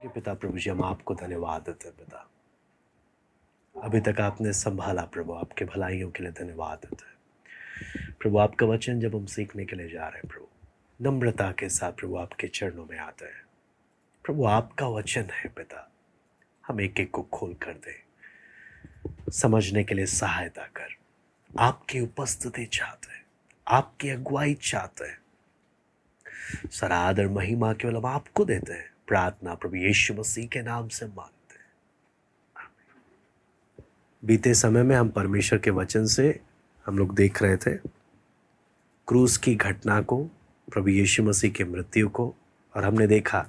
कि पिता प्रभु जी, हम आपको धन्यवाद देते हैं पिता। अभी तक आपने संभाला प्रभु, आपके भलाइयों के लिए धन्यवाद देते हैं प्रभु। आपका वचन जब हम सीखने के लिए जा रहे हैं प्रभु, नम्रता के साथ प्रभु आपके चरणों में आते हैं प्रभु। आपका वचन है पिता, हम एक एक को खोल कर दे, समझने के लिए सहायता कर। आपकी उपस्थिति चाहते हैं, आपकी अगुवाई चाहते हैं। सारा आदर महिमा केवल हम आपको देते हैं। प्रार्थना प्रभु यीशु मसीह के नाम से मांगते हैं, आमीन। बीते समय में हम परमेश्वर के वचन से हम लोग देख रहे थे क्रूस की घटना को, प्रभु यीशु मसीह की मृत्यु को, और हमने देखा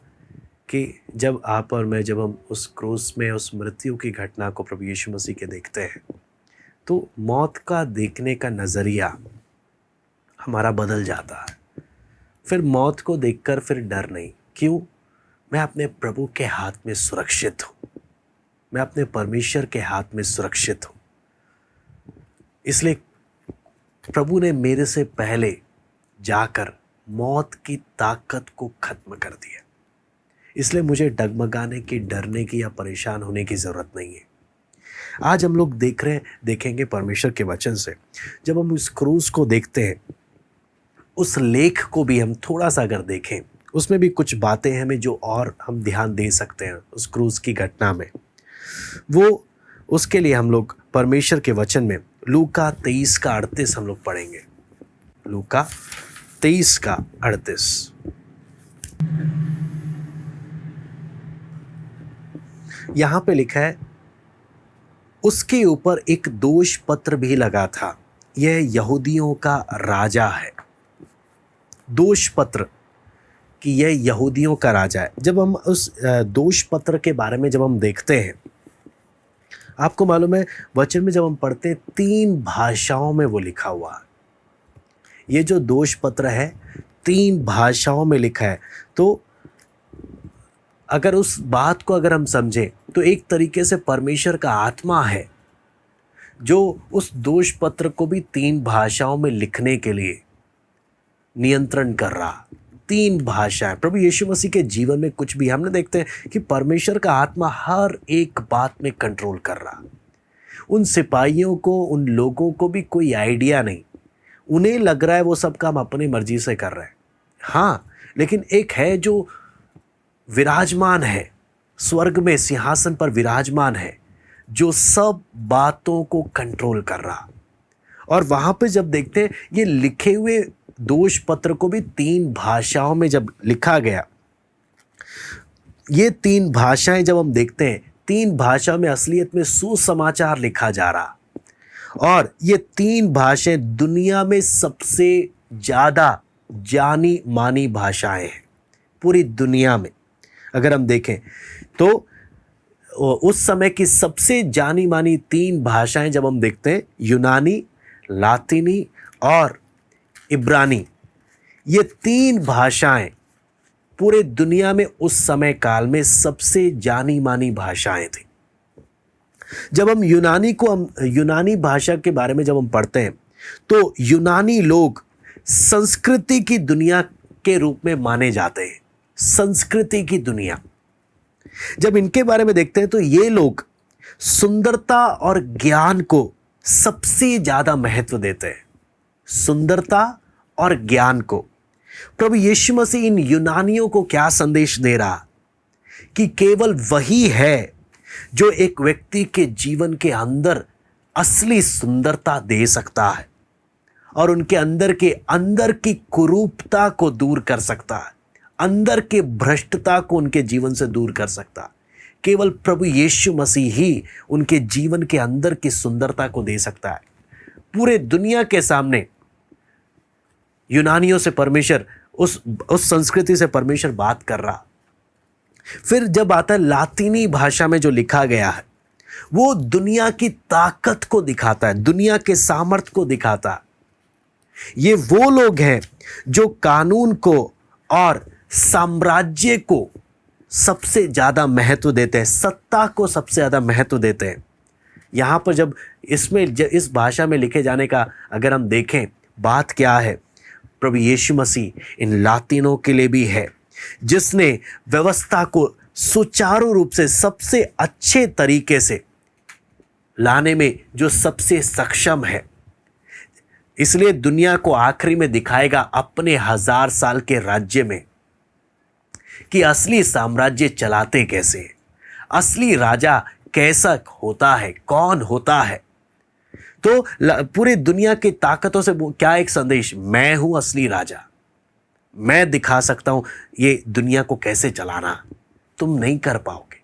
कि जब आप और मैं, जब हम उस क्रूस में उस मृत्यु की घटना को प्रभु यीशु मसीह के देखते हैं तो मौत का देखने का नज़रिया हमारा बदल जाता है। फिर मौत को देखकर फिर डर नहीं। क्यों? मैं अपने प्रभु के हाथ में सुरक्षित हूँ, मैं अपने परमेश्वर के हाथ में सुरक्षित हूँ। इसलिए प्रभु ने मेरे से पहले जाकर मौत की ताकत को खत्म कर दिया। इसलिए मुझे डगमगाने की, डरने की या परेशान होने की ज़रूरत नहीं है। आज हम लोग देखेंगे परमेश्वर के वचन से, जब हम उस क्रूस को देखते हैं, उस लेख को भी हम थोड़ा सा अगर देखें, उसमें भी कुछ बातें हमें जो और हम ध्यान दे सकते हैं उस क्रूस की घटना में। वो उसके लिए हम लोग परमेश्वर के वचन में लूका 23 का 38 हम लोग पढ़ेंगे। लूका 23 का 38। यहाँ पे लिखा है, उसके ऊपर एक दोष पत्र भी लगा था, यह यहूदियों का राजा है। दोष पत्र कि यह यहूदियों का राजा है। जब हम उस दोष पत्र के बारे में जब हम देखते हैं, आपको मालूम है वचन में जब हम पढ़ते हैं 3 भाषाओं में वो लिखा हुआ है। ये जो दोष पत्र है 3 भाषाओं में लिखा है। तो अगर उस बात को अगर हम समझें तो एक तरीके से परमेश्वर का आत्मा है जो उस दोष पत्र को भी 3 भाषाओं में लिखने के लिए नियंत्रण कर रहा। 3 भाषाएं। प्रभु यीशु मसीह के जीवन में कुछ भी हमने देखते हैं कि परमेश्वर का आत्मा हर एक बात में कंट्रोल कर रहा। उन सिपाहियों को, उन लोगों को भी कोई आइडिया नहीं। उन्हें लग रहा है वो सब काम अपनी मर्जी से कर रहे हैं। हाँ, लेकिन एक है जो विराजमान है, स्वर्ग में सिंहासन पर विराजमान है, जो सब बातों को कंट्रोल कर रहा। और वहां पे जब देखते हैं ये लिखे हुए दोष पत्र को भी 3 भाषाओं में जब लिखा गया, ये 3 भाषाएं जब हम देखते हैं, 3 भाषाओं में असलियत में सुसमाचार लिखा जा रहा। और ये 3 भाषाएं दुनिया में सबसे ज़्यादा जानी मानी भाषाएं हैं पूरी दुनिया में। अगर हम देखें तो उस समय की सबसे जानी मानी 3 भाषाएं जब हम देखते हैं, यूनानी, लातीनी और इब्रानी, ये 3 भाषाएं पूरे दुनिया में उस समय काल में सबसे जानी मानी भाषाएं थी। जब हम यूनानी भाषा के बारे में जब हम पढ़ते हैं तो यूनानी लोग संस्कृति की दुनिया के रूप में माने जाते हैं। संस्कृति की दुनिया, जब इनके बारे में देखते हैं तो ये लोग सुंदरता और ज्ञान को सबसे ज्यादा महत्व देते हैं। सुंदरता और ज्ञान को। प्रभु यीशु मसीह इन यूनानियों को क्या संदेश दे रहा कि केवल वही है जो एक व्यक्ति के जीवन के अंदर असली सुंदरता दे सकता है और उनके अंदर की कुरूपता को दूर कर सकता है, अंदर के भ्रष्टता को उनके जीवन से दूर कर सकता है। केवल प्रभु यीशु मसीह ही उनके जीवन के अंदर की सुंदरता को दे सकता है। पूरे दुनिया के सामने यूनानियों से परमेश्वर, उस संस्कृति से परमेश्वर बात कर रहा। फिर जब आता है लातीनी भाषा में जो लिखा गया है, वो दुनिया की ताकत को दिखाता है, दुनिया के सामर्थ्य को दिखाता है। ये वो लोग हैं जो कानून को और साम्राज्य को सबसे ज़्यादा महत्व देते हैं, सत्ता को सबसे ज़्यादा महत्व देते हैं। यहाँ पर जब इस भाषा में लिखे जाने का अगर हम देखें, बात क्या है, प्रभु यीशु मसीह इन लातीनों के लिए भी है जिसने व्यवस्था को सुचारू रूप से सबसे अच्छे तरीके से लाने में जो सबसे सक्षम है। इसलिए दुनिया को आखिरी में दिखाएगा अपने 1000 साल के राज्य में कि असली साम्राज्य चलाते कैसे हैं, असली राजा कैसा होता है, कौन होता है। तो पूरी दुनिया की ताकतों से क्या एक संदेश, मैं हूं असली राजा, मैं दिखा सकता हूं ये दुनिया को कैसे चलाना, तुम नहीं कर पाओगे।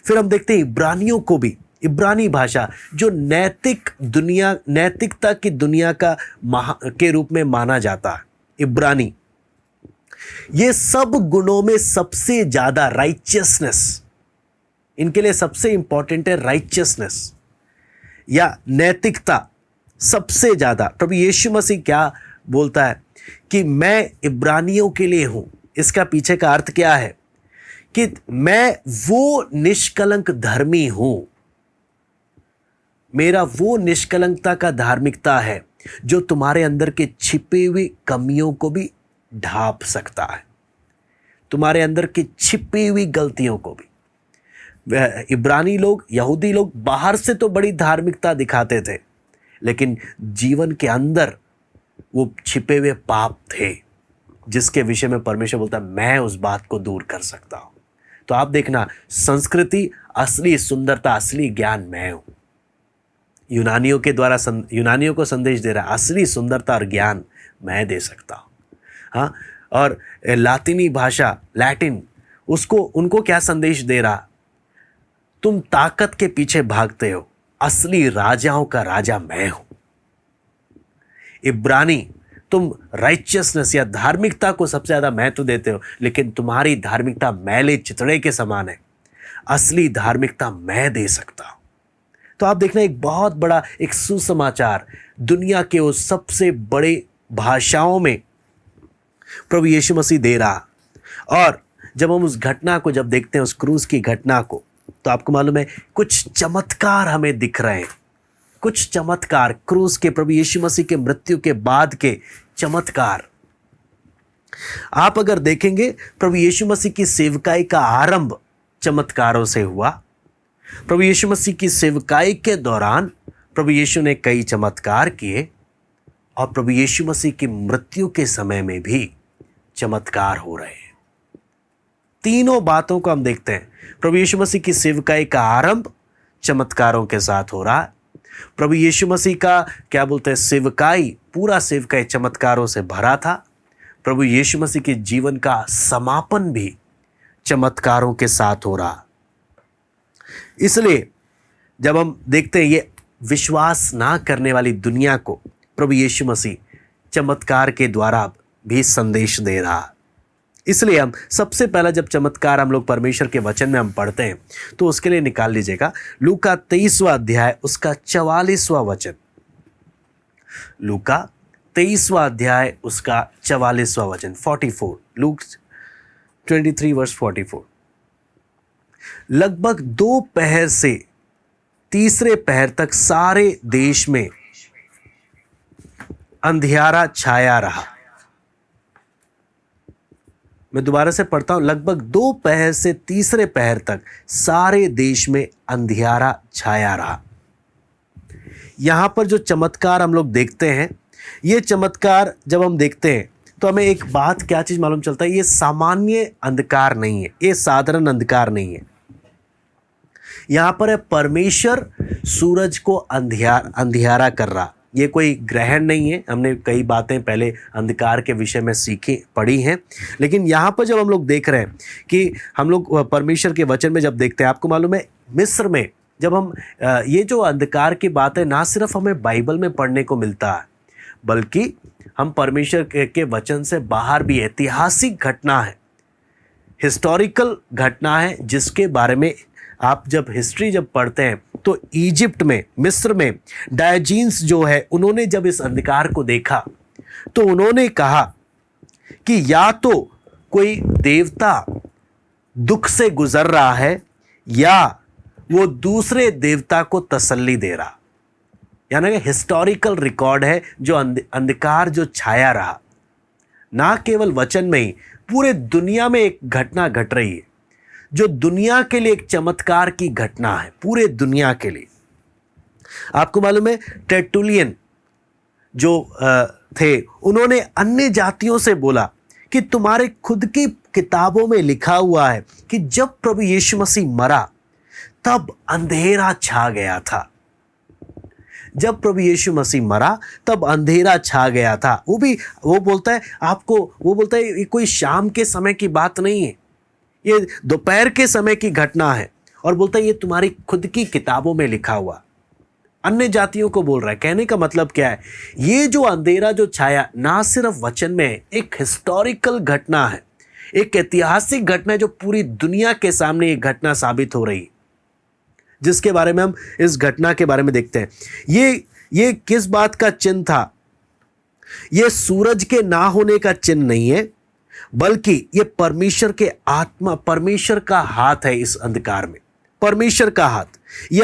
फिर हम देखते हैं इब्रानियों को भी, इब्रानी भाषा जो नैतिकता की दुनिया का के रूप में माना जाता है, इब्रानी ये सब गुणों में सबसे ज्यादा राइचियसनेस, इनके लिए सबसे इंपॉर्टेंट है राइचियसनेस या नैतिकता सबसे ज्यादा। प्रभु यीशु मसीह क्या बोलता है कि मैं इब्रानियों के लिए हूं, इसका पीछे का अर्थ क्या है कि मैं वो निष्कलंक धर्मी हूं, मेरा वो निष्कलंकता का धार्मिकता है जो तुम्हारे अंदर के छिपे हुए कमियों को भी ढांप सकता है, तुम्हारे अंदर की छिपी हुई गलतियों को भी। इब्रानी लोग, यहूदी लोग बाहर से तो बड़ी धार्मिकता दिखाते थे, लेकिन जीवन के अंदर वो छिपे हुए पाप थे जिसके विषय में परमेश्वर बोलता है मैं उस बात को दूर कर सकता हूं। तो आप देखना, संस्कृति, असली सुंदरता, असली ज्ञान मैं हूं। यूनानियों के द्वारा यूनानियों को संदेश दे रहा है असली सुंदरता और ज्ञान मैं दे सकता हूं। हाँ, और लातिनी भाषा, लैटिन, उसको उनको क्या संदेश दे रहा, तुम ताकत के पीछे भागते हो, असली राजाओं का राजा मैं हूं। इब्रानी, तुम राइचियसनेस या धार्मिकता को सबसे ज्यादा महत्व देते हो, लेकिन तुम्हारी धार्मिकता मैले चितड़े के समान है, असली धार्मिकता मैं दे सकता हूं। तो आप देखना, एक बहुत बड़ा एक सुसमाचार दुनिया के उस सबसे बड़े भाषाओं में प्रभु यीशु मसीह दे रहा। और जब हम उस घटना को जब देखते हैं, उस क्रूज की घटना को, तो आपको मालूम है कुछ चमत्कार हमें दिख रहे हैं, कुछ चमत्कार क्रूज के, प्रभु यीशु मसीह के मृत्यु के बाद के चमत्कार। आप अगर देखेंगे, प्रभु यीशु मसीह की सेवकाई का आरंभ चमत्कारों से हुआ। प्रभु यीशु मसीह की सेवकाई के दौरान प्रभु यीशु ने कई चमत्कार किए, और प्रभु यीशु मसीह की मृत्यु के समय में भी चमत्कार हो रहे हैं। तीनों बातों को हम देखते हैं। प्रभु यीशु मसीह की सेवकाई का आरंभ चमत्कारों के साथ हो रहा है। प्रभु यीशु मसीह का क्या बोलते हैं, सेवकाई, पूरा सेवकाई चमत्कारों से भरा था। प्रभु यीशु मसीह के जीवन का समापन भी चमत्कारों के साथ हो रहा। इसलिए जब हम देखते हैं ये विश्वास ना करने वाली दुनिया को प्रभु यीशु मसीह चमत्कार के द्वारा भी संदेश दे रहा। इसलिए हम सबसे पहला जब चमत्कार हम लोग परमेश्वर के वचन में हम पढ़ते हैं, तो उसके लिए निकाल लीजिएगा लूका 23वां अध्याय उसका 44वां वचन। लूका 23वां अध्याय उसका 44वां वचन, 44, लूक 23 वर्स 44। लगभग 2 पहर से तीसरे पहर तक सारे देश में अंधियारा छाया रहा। मैं दोबारा से पढ़ता हूं, लगभग 2 पहर से तीसरे पहर तक सारे देश में अंधियारा छाया रहा। यहां पर जो चमत्कार हम लोग देखते हैं, ये चमत्कार जब हम देखते हैं तो हमें एक बात, क्या चीज मालूम चलता है, ये सामान्य अंधकार नहीं है, ये साधारण अंधकार नहीं है। यहां पर है परमेश्वर सूरज को अंधियारा कर रहा। ये कोई ग्रहण नहीं है। हमने कई बातें पहले अंधकार के विषय में सीखी पढ़ी हैं, लेकिन यहाँ पर जब हम लोग देख रहे हैं कि हम लोग परमेश्वर के वचन में जब देखते हैं, आपको मालूम है मिस्र में जब हम ये जो अंधकार की बात है, ना सिर्फ हमें बाइबल में पढ़ने को मिलता है, बल्कि हम परमेश्वर के वचन से बाहर भी ऐतिहासिक घटना है, हिस्टोरिकल घटना है, जिसके बारे में आप जब हिस्ट्री जब पढ़ते हैं तो इजिप्ट में, मिस्र में डायोजीन्स जो है, उन्होंने जब इस अंधकार को देखा तो उन्होंने कहा कि या तो कोई देवता दुख से गुजर रहा है या वो दूसरे देवता को तसल्ली दे रहा। यानी कि हिस्टोरिकल रिकॉर्ड है जो अंधकार जो छाया रहा, ना केवल वचन में ही, पूरे दुनिया में एक घटना घट रही है। जो दुनिया के लिए एक चमत्कार की घटना है, पूरे दुनिया के लिए। आपको मालूम है टेर्टुलियन जो थे, उन्होंने अन्य जातियों से बोला कि तुम्हारे खुद की किताबों में लिखा हुआ है कि जब प्रभु यीशु मसीह मरा तब अंधेरा छा गया था। जब प्रभु यीशु मसीह मरा तब अंधेरा छा गया था। वो बोलता है आपको, वो बोलता है ये कोई शाम के समय की बात नहीं है, ये दोपहर के समय की घटना है, और बोलता है ये तुम्हारी खुद की किताबों में लिखा हुआ। अन्य जातियों को बोल रहा है। कहने का मतलब क्या है, ये जो अंधेरा जो छाया ना सिर्फ वचन में एक हिस्टोरिकल घटना है, एक ऐतिहासिक घटना है जो पूरी दुनिया के सामने एक घटना साबित हो रही है, जिसके बारे में हम इस घटना के बारे में देखते हैं। ये किस बात का चिन्ह था? ये सूरज के ना होने का चिन्ह नहीं है, बल्कि ये परमेश्वर के आत्मा, परमेश्वर का हाथ है इस अंधकार में, परमेश्वर का हाथ। ये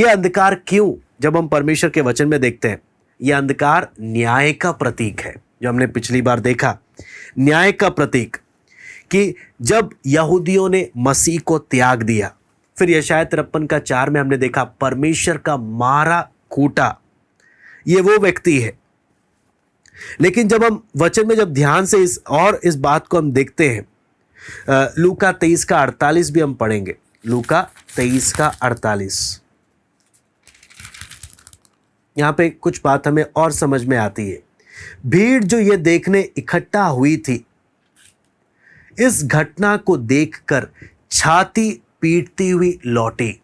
अंधकार क्यों? जब हम परमेश्वर के वचन में देखते हैं, ये अंधकार न्याय का प्रतीक है, जो हमने पिछली बार देखा, न्याय का प्रतीक, कि जब यहूदियों ने मसीह को त्याग दिया, फिर यशायाह 53:4 में हमने देखा परमेश्वर का मारा कूटा, ये वो व्यक्ति है। लेकिन जब हम वचन में जब ध्यान से इस बात को हम देखते हैं, लूका 23:48 भी हम पढ़ेंगे। लूका 23:48, यहां पे कुछ बात हमें और समझ में आती है। भीड़ जो ये देखने इकट्ठा हुई थी, इस घटना को देखकर छाती पीटती हुई लौटी।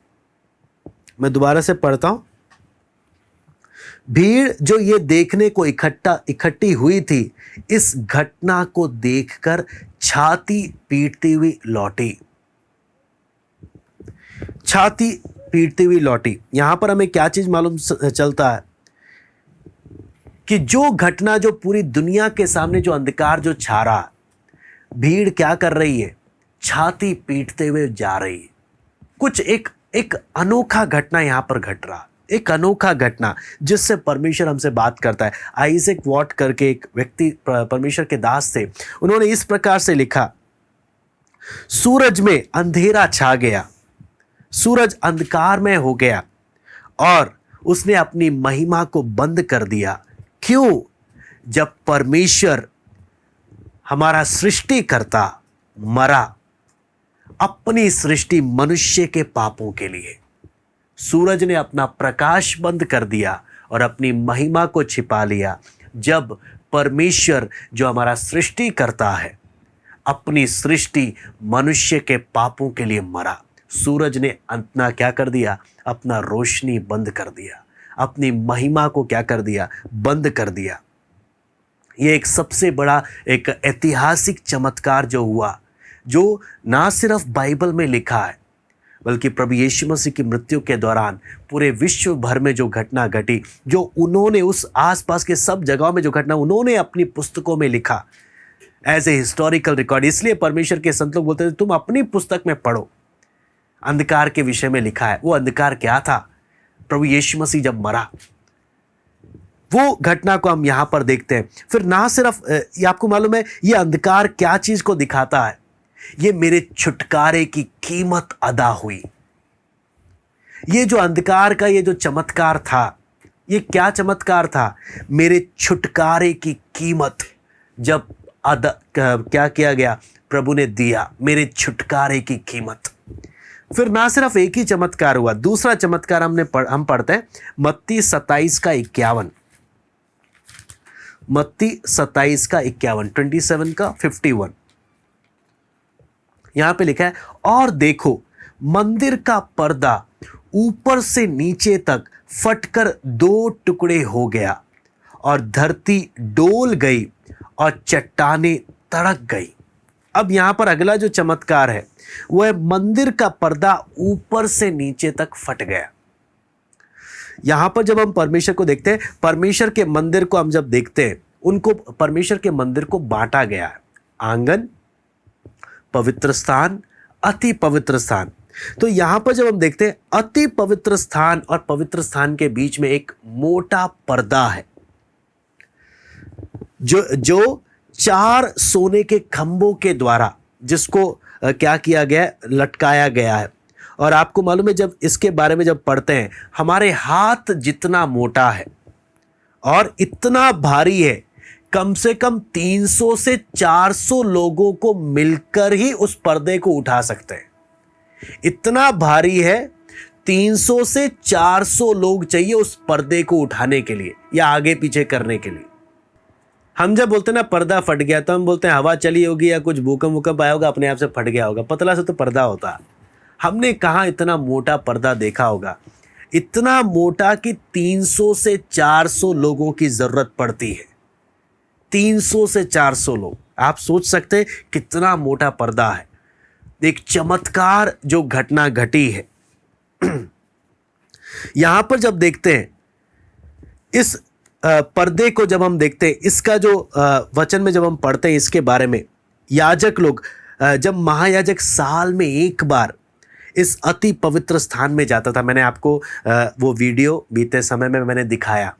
मैं दोबारा से पढ़ता हूं। भीड़ जो ये देखने को इकट्ठी हुई थी, इस घटना को देखकर छाती पीटती हुई लौटी, छाती पीटती हुई लौटी। यहां पर हमें क्या चीज मालूम चलता है कि जो घटना, जो पूरी दुनिया के सामने जो अंधकार जो छा रहा, भीड़ क्या कर रही है? छाती पीटते हुए जा रही है। कुछ एक अनोखा घटना यहां पर घट रहा, एक अनोखा घटना जिससे परमेश्वर हमसे बात करता है। आइजैक वॉट करके एक व्यक्ति परमेश्वर के दास थे, उन्होंने इस प्रकार से लिखा, सूरज में अंधेरा छा गया, सूरज अंधकार में हो गया और उसने अपनी महिमा को बंद कर दिया। क्यों? जब परमेश्वर हमारा सृष्टिकर्ता मरा अपनी सृष्टि मनुष्य के पापों के लिए। सूरज ने अपना प्रकाश बंद कर दिया और अपनी महिमा को छिपा लिया। जब परमेश्वर जो हमारा सृष्टिकर्ता है, अपनी सृष्टि मनुष्य के पापों के लिए मरा, सूरज ने अपना क्या कर दिया? अपना रोशनी बंद कर दिया, अपनी महिमा को क्या कर दिया? बंद कर दिया। ये एक सबसे बड़ा एक ऐतिहासिक चमत्कार जो हुआ, जो ना सिर्फ बाइबल में लिखा है, बल्कि प्रभु यीशु मसीह की मृत्यु के दौरान पूरे विश्व भर में जो घटना घटी, जो उन्होंने उस आसपास के सब जगहों में जो घटना उन्होंने अपनी पुस्तकों में लिखा एज ए हिस्टोरिकल रिकॉर्ड। इसलिए परमेश्वर के संत लोग बोलते थे तुम अपनी पुस्तक में पढ़ो, अंधकार के विषय में लिखा है। वो अंधकार क्या था? प्रभु यीशु मसीह जब मरा, वो घटना को हम यहां पर देखते हैं। फिर ना सिर्फ ये आपको मालूम है ये अंधकार क्या चीज को दिखाता है? ये मेरे छुटकारे की कीमत अदा हुई। ये जो अंधकार का ये जो चमत्कार था, ये क्या चमत्कार था? मेरे छुटकारे की कीमत जब अदा क्या किया गया? प्रभु ने दिया मेरे छुटकारे की कीमत। फिर ना सिर्फ एक ही चमत्कार हुआ, दूसरा चमत्कार हम पढ़ते हैं मत्ती 27:51। मत्ती 27:51, 27:51। यहां पे लिखा है, और देखो मंदिर का पर्दा ऊपर से नीचे तक फटकर 2 टुकड़े हो गया और धरती डोल गई और चट्टानें तड़क गई। अब यहां पर अगला जो चमत्कार है वो है मंदिर का पर्दा ऊपर से नीचे तक फट गया। यहां पर जब हम परमेश्वर को देखते हैं, परमेश्वर के मंदिर को हम जब देखते हैं, उनको परमेश्वर के मंदिर को बांटा गया है, आंगन, पवित्र स्थान, अति पवित्र स्थान। तो यहां पर जब हम देखते हैं अति पवित्र स्थान और पवित्र स्थान के बीच में एक मोटा पर्दा है, जो 4 सोने के खंभों के द्वारा, जिसको क्या किया गया है, लटकाया गया है। और आपको मालूम है, जब इसके बारे में जब पढ़ते हैं, हमारे हाथ जितना मोटा है और इतना भारी है, कम से कम 300 से 400 लोगों को मिलकर ही उस पर्दे को उठा सकते हैं। इतना भारी है, 300 से 400 लोग चाहिए उस पर्दे को उठाने के लिए या आगे पीछे करने के लिए। हम जब बोलते हैं ना पर्दा फट गया, तो हम बोलते हैं हवा चली होगी या कुछ भूकंप आया होगा, अपने आप से फट गया होगा। पतला सा तो पर्दा होता है। हमने कहाँ इतना मोटा पर्दा देखा होगा, इतना मोटा कि 300 से 400 लोगों की जरूरत पड़ती है। 300 से 400 लोग, आप सोच सकते हैं कितना मोटा पर्दा है। एक चमत्कार जो घटना घटी है यहां पर जब देखते हैं, इस पर्दे को जब हम देखते हैं, इसका जो वचन में जब हम पढ़ते हैं इसके बारे में, याजक लोग, जब महायाजक साल में एक बार इस अति पवित्र स्थान में जाता था, मैंने आपको वो वीडियो बीते समय में मैंने दिखाया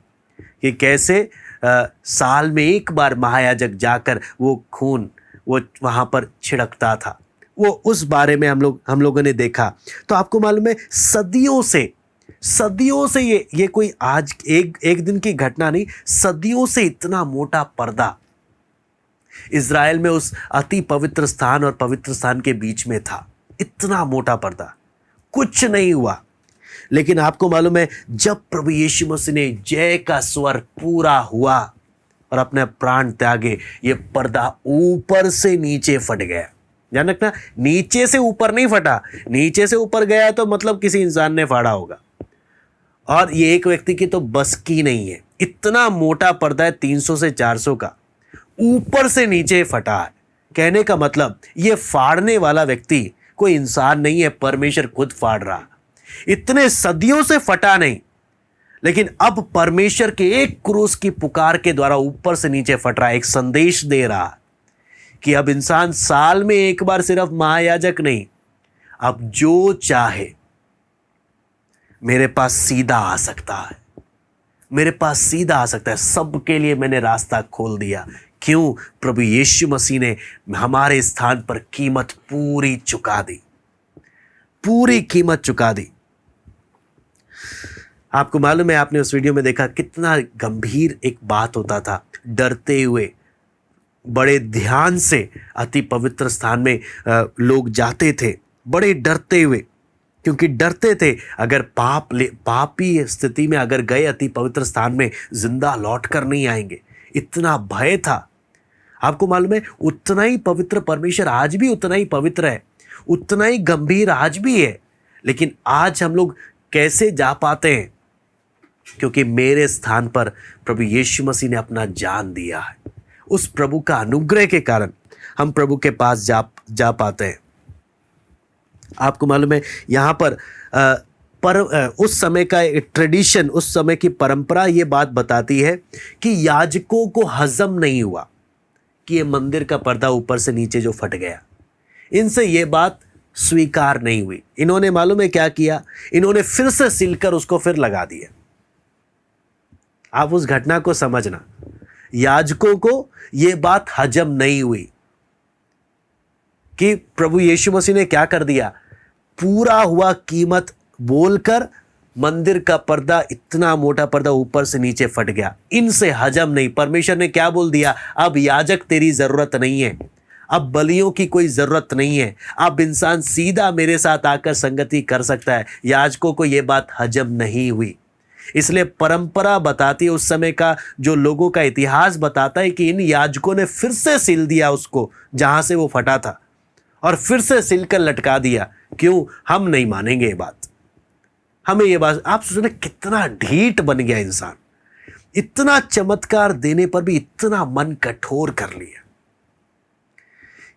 कि कैसे साल में एक बार महायाजक जाकर वो खून वो वहाँ पर छिड़कता था, वो उस बारे में हम लोगों ने देखा। तो आपको मालूम है, सदियों से ये कोई आज एक दिन की घटना नहीं, सदियों से इतना मोटा पर्दा इज़राइल में उस अति पवित्र स्थान और पवित्र स्थान के बीच में था। इतना मोटा पर्दा, कुछ नहीं हुआ। लेकिन आपको मालूम है, जब प्रभु यीशु मसीह ने जय का स्वर पूरा हुआ और अपने प्राण त्यागे, ये पर्दा ऊपर से नीचे फट गया। ध्यान रखना, नीचे से ऊपर नहीं फटा। नीचे से ऊपर गया तो मतलब किसी इंसान ने फाड़ा होगा, और ये एक व्यक्ति की तो बस की नहीं है। इतना मोटा पर्दा है 300 से 400 का, ऊपर से नीचे फटा है। कहने का मतलब, ये फाड़ने वाला व्यक्ति कोई इंसान नहीं है, परमेश्वर खुद फाड़ रहा। इतने सदियों से फटा नहीं, लेकिन अब परमेश्वर के एक क्रूस की पुकार के द्वारा ऊपर से नीचे फट रहा है। एक संदेश दे रहा कि अब इंसान साल में एक बार सिर्फ महायाजक नहीं, अब जो चाहे मेरे पास सीधा आ सकता है, मेरे पास सीधा आ सकता है। सबके लिए मैंने रास्ता खोल दिया। क्यों? प्रभु यीशु मसीह ने हमारे स्थान पर कीमत पूरी चुका दी, पूरी कीमत चुका दी। आपको मालूम है, आपने उस वीडियो में देखा कितना गंभीर एक बात होता था। डरते हुए, बड़े ध्यान से अति पवित्र स्थान में लोग जाते थे, बड़े डरते हुए, क्योंकि डरते थे अगर पापी स्थिति में अगर गए अति पवित्र स्थान में, जिंदा लौट कर नहीं आएंगे। इतना भय था। आपको मालूम है, उतना ही पवित्र परमेश्वर आज भी उतना ही पवित्र है, उतना ही गंभीर आज भी है। लेकिन आज हम लोग कैसे जा पाते हैं? क्योंकि मेरे स्थान पर प्रभु यीशु मसीह ने अपना जान दिया है। उस प्रभु का अनुग्रह के कारण हम प्रभु के पास जा पाते हैं। आपको मालूम है, यहाँ पर उस समय का ट्रेडिशन, उस समय की परंपरा ये बात बताती है कि याजकों को हजम नहीं हुआ कि ये मंदिर का पर्दा ऊपर से नीचे जो फट गया, इनसे ये बात स्वीकार नहीं हुई। इन्होंने मालूम है क्या किया? इन्होंने फिर से सिलकर उसको फिर लगा दिया। आप उस घटना को समझना, याजकों को ये बात हजम नहीं हुई कि प्रभु यीशु मसीह ने क्या कर दिया, पूरा हुआ कीमत बोलकर मंदिर का पर्दा, इतना मोटा पर्दा ऊपर से नीचे फट गया। इनसे हजम नहीं। परमेश्वर ने क्या बोल दिया? अब याजक तेरी जरूरत नहीं है, अब बलियों की कोई जरूरत नहीं है, अब इंसान सीधा मेरे साथ आकर संगति कर सकता है। याजकों को यह बात हजम नहीं हुई। इसलिए परंपरा बताती है, उस समय का जो लोगों का इतिहास बताता है कि इन याजकों ने फिर से सिल दिया उसको जहां से वो फटा था, और फिर से सिलकर लटका दिया। क्यों? हम नहीं मानेंगे ये बात, हमें ये बात। आप सोचो कितना ढीठ बन गया इंसान, इतना चमत्कार देने पर भी इतना मन कठोर कर लिया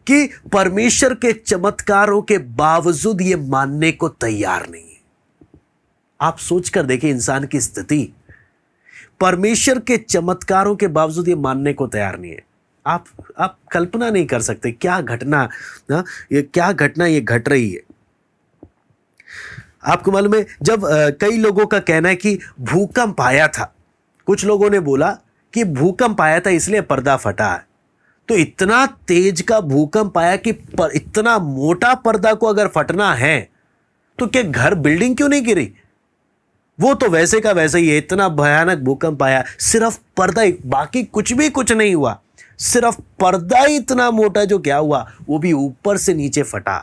कि परमेश्वर के चमत्कारों के बावजूद ये मानने को तैयार नहीं है। आप सोचकर देखिए इंसान की स्थिति, परमेश्वर के चमत्कारों के बावजूद ये मानने को तैयार नहीं है। आप कल्पना नहीं कर सकते क्या घटना, ये क्या घटना ये घट रही है। आपको मालूम है, जब कई लोगों का कहना है कि भूकंप आया था, कुछ लोगों ने बोला कि भूकंप आया था इसलिए पर्दा फटा है, तो इतना तेज का भूकंप आया कि इतना मोटा पर्दा को अगर फटना है तो क्या घर बिल्डिंग क्यों नहीं गिरी? वो तो वैसे का वैसे ही है। इतना भयानक भूकंप आया, सिर्फ पर्दा ही, बाकी कुछ भी कुछ नहीं हुआ, सिर्फ पर्दा ही इतना मोटा जो क्या हुआ वो भी ऊपर से नीचे फटा।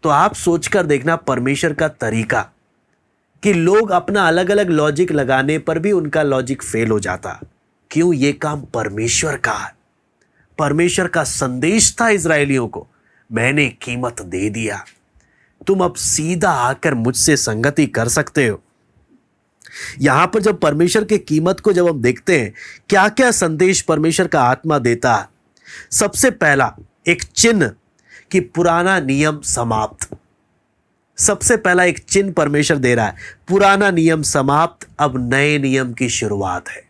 तो आप सोचकर देखना परमेश्वर का तरीका, कि लोग अपना अलग अलग लॉजिक लगाने पर भी उनका लॉजिक फेल हो जाता। क्यों? ये काम परमेश्वर का है। परमेश्वर का संदेश था इजरायलियों को, मैंने कीमत दे दिया, तुम अब सीधा आकर मुझसे संगति कर सकते हो। यहां पर जब परमेश्वर के कीमत को जब हम देखते हैं, क्या क्या संदेश परमेश्वर का आत्मा देता है। सबसे पहला एक चिन्ह कि पुराना नियम समाप्त। सबसे पहला एक चिन्ह परमेश्वर दे रहा है, पुराना नियम समाप्त, अब नए नियम की शुरुआत है।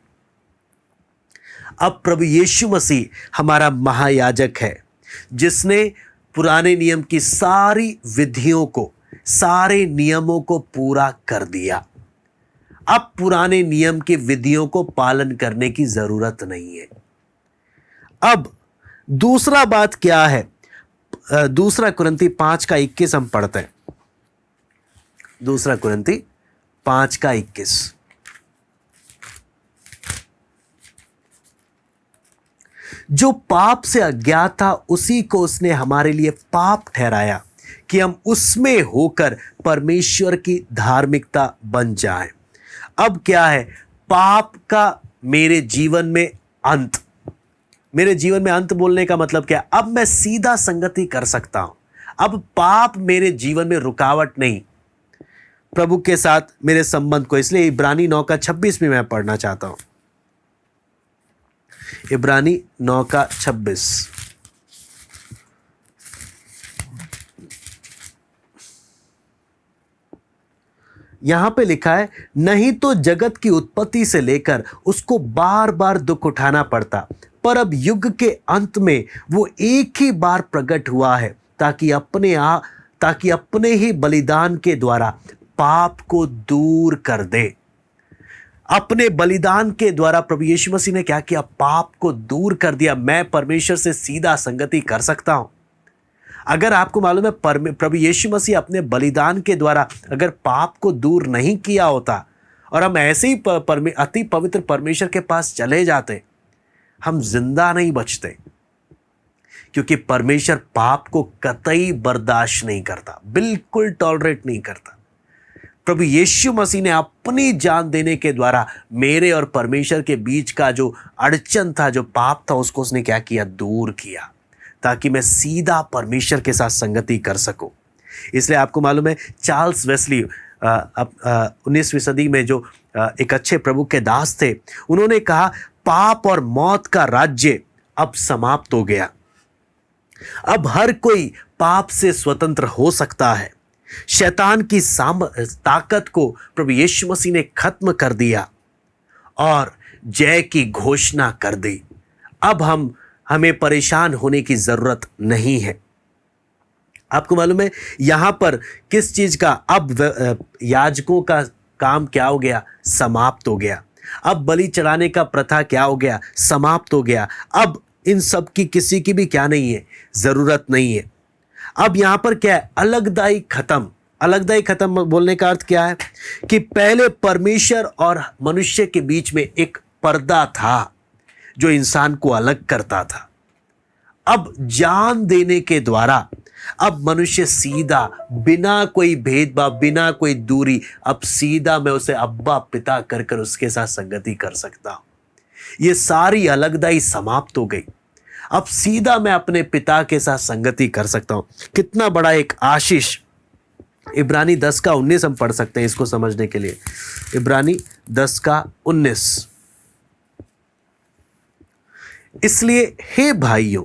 अब प्रभु यीशु मसीह हमारा महायाजक है, जिसने पुराने नियम की सारी विधियों को, सारे नियमों को पूरा कर दिया। अब पुराने नियम की विधियों को पालन करने की जरूरत नहीं है। अब दूसरा बात क्या है? दूसरा कुरिन्ती 5:21 हम पढ़ते हैं। दूसरा कुरिन्ती 5:21। जो पाप से अज्ञात था उसी को उसने हमारे लिए पाप ठहराया कि हम उसमें होकर परमेश्वर की धार्मिकता बन जाएं। अब क्या है? पाप का मेरे जीवन में अंत। मेरे जीवन में अंत बोलने का मतलब क्या? अब मैं सीधा संगति कर सकता हूं। अब पाप मेरे जीवन में रुकावट नहीं, प्रभु के साथ मेरे संबंध को। इसलिए इब्रानी 9:26 में मैं पढ़ना चाहता हूं। इब्रानी 9:26। यहां पे लिखा है, नहीं तो जगत की उत्पत्ति से लेकर उसको बार बार दुख उठाना पड़ता, पर अब युग के अंत में वो एक ही बार प्रकट हुआ है ताकि अपने ही बलिदान के द्वारा पाप को दूर कर दे। अपने बलिदान के द्वारा प्रभु यीशु मसीह ने क्या किया? पाप को दूर कर दिया। मैं परमेश्वर से सीधा संगति कर सकता हूं। अगर आपको मालूम है, प्रभु यीशु मसीह अपने बलिदान के द्वारा अगर पाप को दूर नहीं किया होता और हम ऐसे ही अति पवित्र परमेश्वर के पास चले जाते, हम जिंदा नहीं बचते। क्योंकि परमेश्वर पाप को कतई बर्दाश्त नहीं करता, बिल्कुल टॉलरेट नहीं करता। प्रभु यीशु मसीह ने अपनी जान देने के द्वारा मेरे और परमेश्वर के बीच का जो अड़चन था, जो पाप था, उसको उसने क्या किया? दूर किया, ताकि मैं सीधा परमेश्वर के साथ संगति कर सकूं। इसलिए आपको मालूम है, चार्ल्स वेस्ली 19वीं सदी में जो एक अच्छे प्रभु के दास थे, उन्होंने कहा, पाप और मौत का राज्य अब समाप्त हो गया। अब हर कोई पाप से स्वतंत्र हो सकता है। शैतान की ताकत को प्रभु यीशु मसीह ने खत्म कर दिया और जय की घोषणा कर दी। अब हमें परेशान होने की जरूरत नहीं है। आपको मालूम है यहां पर किस चीज का? अब याजकों का काम क्या हो गया? समाप्त हो गया। अब बलि चढ़ाने का प्रथा क्या हो गया? समाप्त हो गया। अब इन सब की किसी की भी क्या नहीं है? जरूरत नहीं है। अब यहां पर क्या है? अलगदाई खत्म। अलगदाई खत्म बोलने का अर्थ क्या है? कि पहले परमेश्वर और मनुष्य के बीच में एक पर्दा था जो इंसान को अलग करता था। अब जान देने के द्वारा अब मनुष्य सीधा, बिना कोई भेदभाव, बिना कोई दूरी, अब सीधा मैं उसे अब्बा पिता कर कर उसके साथ संगति कर सकता हूं। ये सारी अलगदाई समाप्त हो गई। अब सीधा मैं अपने पिता के साथ संगति कर सकता हूं। कितना बड़ा एक आशीष। इब्रानी 10:19 हम पढ़ सकते हैं इसको समझने के लिए। इब्रानी 10:19। इसलिए हे भाइयों,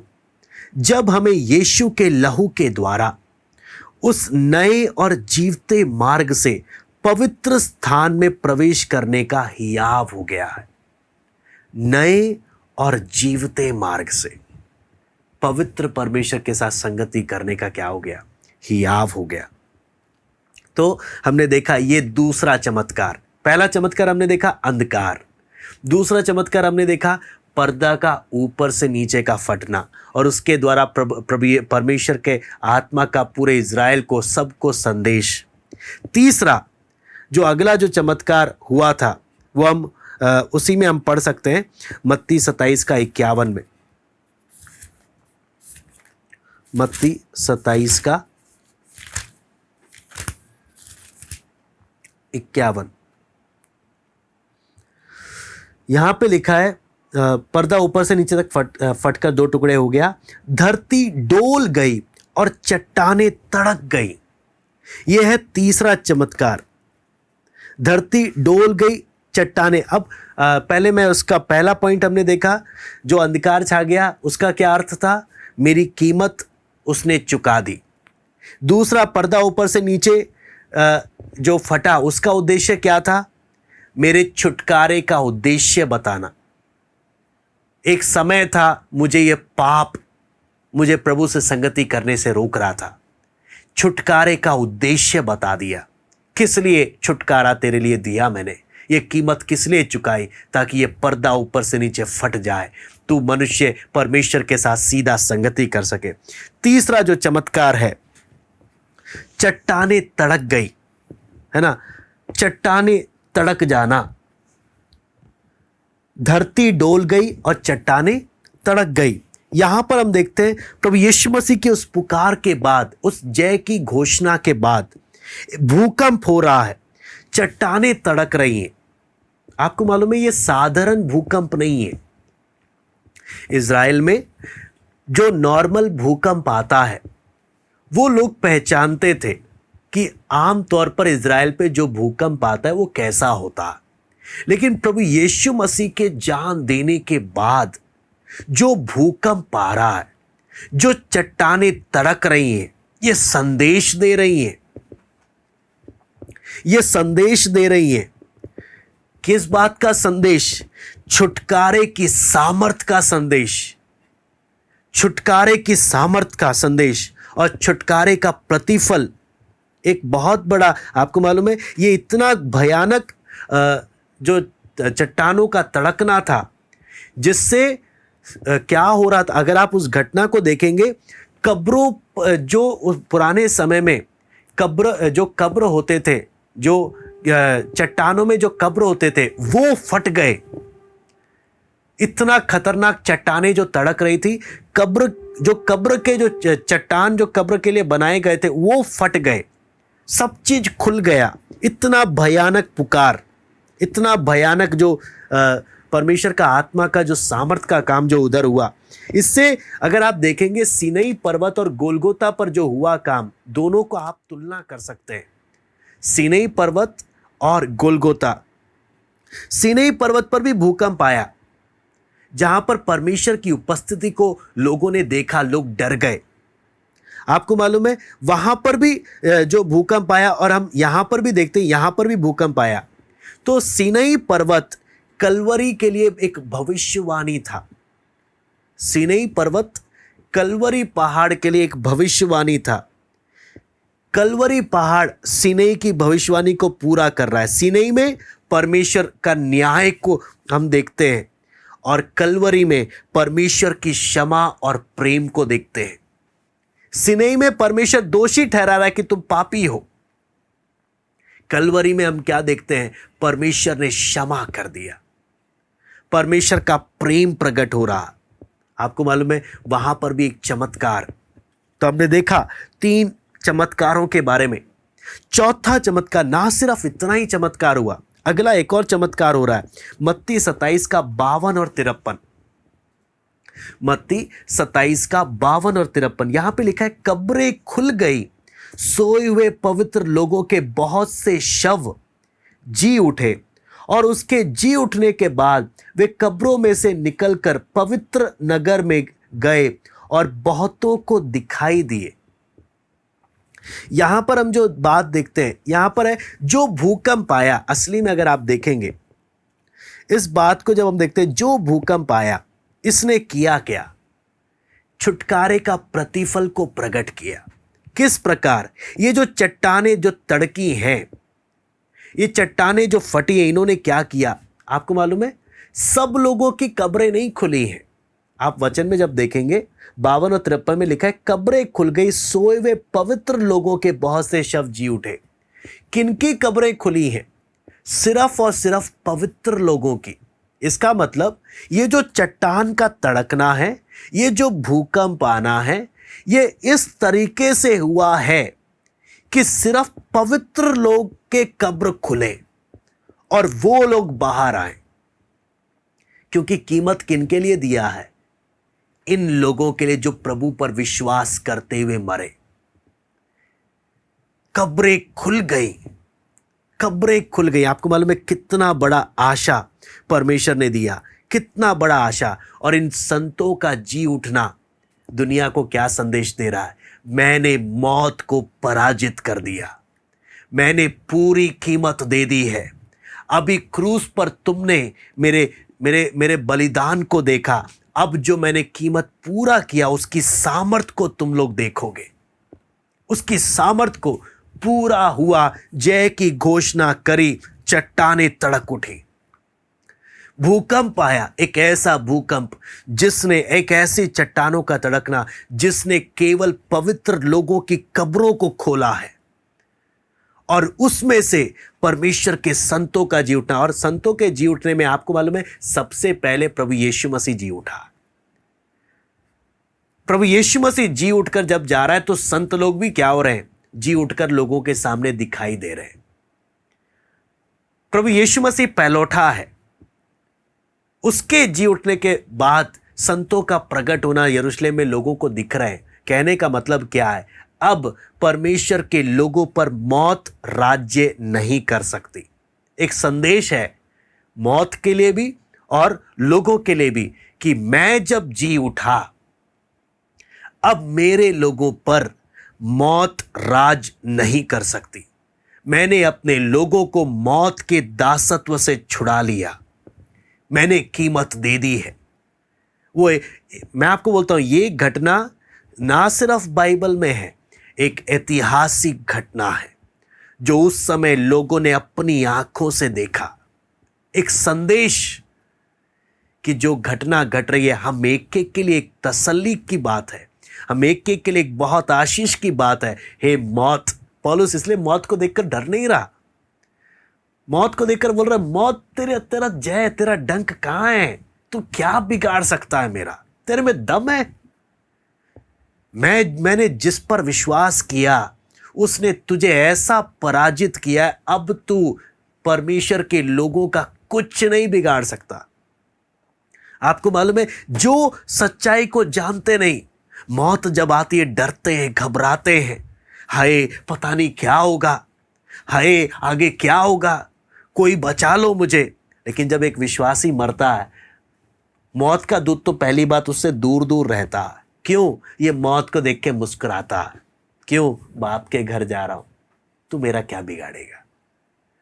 जब हमें यीशु के लहू के द्वारा उस नए और जीवते मार्ग से पवित्र स्थान में प्रवेश करने का हियाव हो गया है। नए और जीवते मार्ग से पवित्र परमेश्वर के साथ संगति करने का क्या हो गया? हियाव हो गया। तो हमने देखा ये दूसरा चमत्कार। पहला चमत्कार हमने देखा अंधकार, दूसरा चमत्कार हमने देखा पर्दा का ऊपर से नीचे का फटना और उसके द्वारा परमेश्वर के आत्मा का पूरे इज़राइल को सबको संदेश। तीसरा जो अगला जो चमत्कार हुआ था वो हम उसी में हम पढ़ सकते हैं मत्ती 27 का 51 में। मत्ती 27 का 51 यहां पे लिखा है पर्दा ऊपर से नीचे तक फटकर दो टुकड़े हो गया, धरती डोल गई और चट्टानें तड़क गई। यह है तीसरा चमत्कार, धरती डोल गई, चट्टानें। अब पहले मैं उसका पहला पॉइंट हमने देखा, जो अंधकार छा गया उसका क्या अर्थ था, मेरी कीमत उसने चुका दी। दूसरा पर्दा ऊपर से नीचे जो फटा उसका उद्देश्य क्या था, मेरे छुटकारे का उद्देश्य बताना। एक समय था मुझे ये पाप मुझे प्रभु से संगति करने से रोक रहा था, छुटकारे का उद्देश्य बता दिया। किस लिए छुटकारा तेरे लिए दिया मैंने, ये कीमत किस लिए चुकाई, ताकि ये पर्दा ऊपर से नीचे फट जाए, तू मनुष्य परमेश्वर के साथ सीधा संगति कर सके। तीसरा जो चमत्कार है, चट्टानें तड़क गई, है ना, चट्टानें तड़क जाना, धरती डोल गई और चट्टानें तड़क गई। यहां पर हम देखते हैं प्रभु यीशु मसीह के उस पुकार के बाद, उस जय की घोषणा के बाद भूकंप हो रहा है, चट्टानें तड़क रही हैं। आपको मालूम है ये साधारण भूकंप नहीं है। इज़राइल में जो नॉर्मल भूकंप आता है वो लोग पहचानते थे कि आम तौर पर इज़राइल पे जो भूकंप आता है वो कैसा होता है, लेकिन प्रभु यीशु मसीह के जान देने के बाद जो भूकंप आ रहा है, जो चट्टानें तड़क रही हैं, ये संदेश दे रही हैं, ये संदेश दे रही हैं। किस बात का संदेश, छुटकारे की सामर्थ का संदेश, छुटकारे की सामर्थ का संदेश और छुटकारे का प्रतिफल एक बहुत बड़ा। आपको मालूम है ये इतना भयानक जो चट्टानों का तड़कना था, जिससे क्या हो रहा था, अगर आप उस घटना को देखेंगे, कब्रों जो पुराने समय में कब्र होते थे, जो चट्टानों में जो कब्र होते थे वो फट गए। इतना खतरनाक चट्टानें जो तड़क रही थी, कब्र के जो चट्टान जो कब्र के लिए बनाए गए थे वो फट गए, सब चीज खुल गया। इतना भयानक पुकार, इतना भयानक जो परमेश्वर का आत्मा का जो सामर्थ का काम जो उधर हुआ। इससे अगर आप देखेंगे सीनै पर्वत और गोलगोता पर जो हुआ काम, दोनों को आप तुलना कर सकते हैं, सीनै पर्वत और गोलगोता। सीनै पर्वत पर भी भूकंप आया, जहां पर परमेश्वर की उपस्थिति को लोगों ने देखा, लोग डर गए। आपको मालूम है वहां पर भी जो भूकंप आया, और हम यहां पर भी देखते हैं यहां पर भी भूकंप आया। तो सीनै पर्वत कलवरी के लिए एक भविष्यवाणी था। सीनै पर्वत कलवरी पहाड़ के लिए एक भविष्यवाणी था। कलवरी पहाड़ सीनै की भविष्यवाणी को पूरा कर रहा है। सीनै में परमेश्वर का न्याय को हम देखते हैं और कलवरी में परमेश्वर की क्षमा और प्रेम को देखते हैं। सीनै में परमेश्वर दोषी ठहरा रहा है कि तुम पापी हो, कलवरी में हम क्या देखते हैं, परमेश्वर ने क्षमा कर दिया, परमेश्वर का प्रेम प्रकट हो रहा। आपको मालूम है वहां पर भी एक चमत्कार। तो हमने देखा 3 चमत्कारों के बारे में। चौथा चमत्कार, ना सिर्फ इतना ही चमत्कार हुआ, अगला एक और चमत्कार हो रहा है। मत्ती 27 का 52 और 53। मत्ती 27 का 52 और 53 यहां पे लिखा है, कब्रें खुल गई, सोए हुए पवित्र लोगों के बहुत से शव जी उठे, और उसके जी उठने के बाद वे कब्रों में से निकलकर पवित्र नगर में गए और बहुतों को दिखाई दिए। यहां पर हम जो बात देखते हैं, यहां पर है जो भूकंप आया, असली में अगर आप देखेंगे इस बात को, जब हम देखते हैं जो भूकंप आया, इसने किया क्या, छुटकारे का प्रतिफल को प्रकट किया। किस प्रकार, ये जो चट्टानें जो तड़की हैं, ये चट्टानें जो फटी हैं, इन्होंने क्या किया आपको मालूम है, सब लोगों की कब्रें नहीं खुली हैं। आप वचन में जब देखेंगे 52 और 53 में लिखा है, कब्रें खुल गई, सोए हुए पवित्र लोगों के बहुत से शव जी उठे। किनकी कब्रें खुली हैं? सिर्फ और सिर्फ पवित्र लोगों की। इसका मतलब ये जो चट्टान का तड़कना है, ये जो भूकंप आना है, ये इस तरीके से हुआ है कि सिर्फ पवित्र लोग के कब्र खुले और वो लोग बाहर आए। क्योंकि कीमत किनके लिए दिया है? इन लोगों के लिए जो प्रभु पर विश्वास करते हुए मरे। कब्रें खुल गई, कब्रें खुल गई। आपको मालूम है कितना बड़ा आशा परमेश्वर ने दिया, कितना बड़ा आशा। और इन संतों का जी उठना दुनिया को क्या संदेश दे रहा है? मैंने मौत को पराजित कर दिया, मैंने पूरी कीमत दे दी है। अभी क्रूस पर तुमने मेरे मेरे मेरे बलिदान को देखा, अब जो मैंने कीमत पूरा किया उसकी सामर्थ को तुम लोग देखोगे। उसकी सामर्थ को पूरा हुआ, जय की घोषणा करी, चट्टाने तड़क उठी। भूकंप आया, एक ऐसा भूकंप जिसने, एक ऐसी चट्टानों का तड़कना जिसने केवल पवित्र लोगों की कब्रों को खोला है। और उसमें से परमेश्वर के संतों का जी उठना। और संतों के जी उठने में आपको मालूम है सबसे पहले प्रभु यीशु मसीह जी उठा। प्रभु यीशु मसीह जी उठकर जब जा रहा है तो संत लोग भी क्या हो रहे हैं? जी उठकर लोगों के सामने दिखाई दे रहे हैं। प्रभु यीशु मसीह पहलौठा है, उसके जी उठने के बाद संतों का प्रकट होना यरूशलेम में लोगों को दिख रहा है। कहने का मतलब क्या है? अब परमेश्वर के लोगों पर मौत राज्य नहीं कर सकती। एक संदेश है मौत के लिए भी और लोगों के लिए भी कि मैं जब जी उठा, अब मेरे लोगों पर मौत राज नहीं कर सकती। मैंने अपने लोगों को मौत के दासत्व से छुड़ा लिया, मैंने कीमत दे दी है। मैं आपको बोलता हूं, ये घटना ना सिर्फ बाइबल में है, एक ऐतिहासिक घटना है जो उस समय लोगों ने अपनी आंखों से देखा। एक संदेश कि जो घटना घट रही है हम एक एक के लिए एक तसल्ली की बात है, हम एक एक के लिए एक बहुत आशीष की बात है। हे मौत, पौलुस इसलिए मौत को देखकर डर नहीं रहा, मौत को देखकर बोल रहा है, मौत तेरा जय, तेरा डंक कहां है? तू क्या बिगाड़ सकता है मेरा? तेरे में दम है? मैंने जिस पर विश्वास किया उसने तुझे ऐसा पराजित किया है, अब तू परमेश्वर के लोगों का कुछ नहीं बिगाड़ सकता। आपको मालूम है जो सच्चाई को जानते नहीं, मौत जब आती है डरते हैं, घबराते हैं, हाय पता नहीं क्या होगा, हाय आगे क्या होगा, कोई बचा लो मुझे। लेकिन जब एक विश्वासी मरता है, मौत का दूत तो पहली बात उससे दूर दूर रहता है। क्यों? ये मौत को देख के मुस्कुराता है। क्यों? बाप के घर जा रहा हूं, तू मेरा क्या बिगाड़ेगा?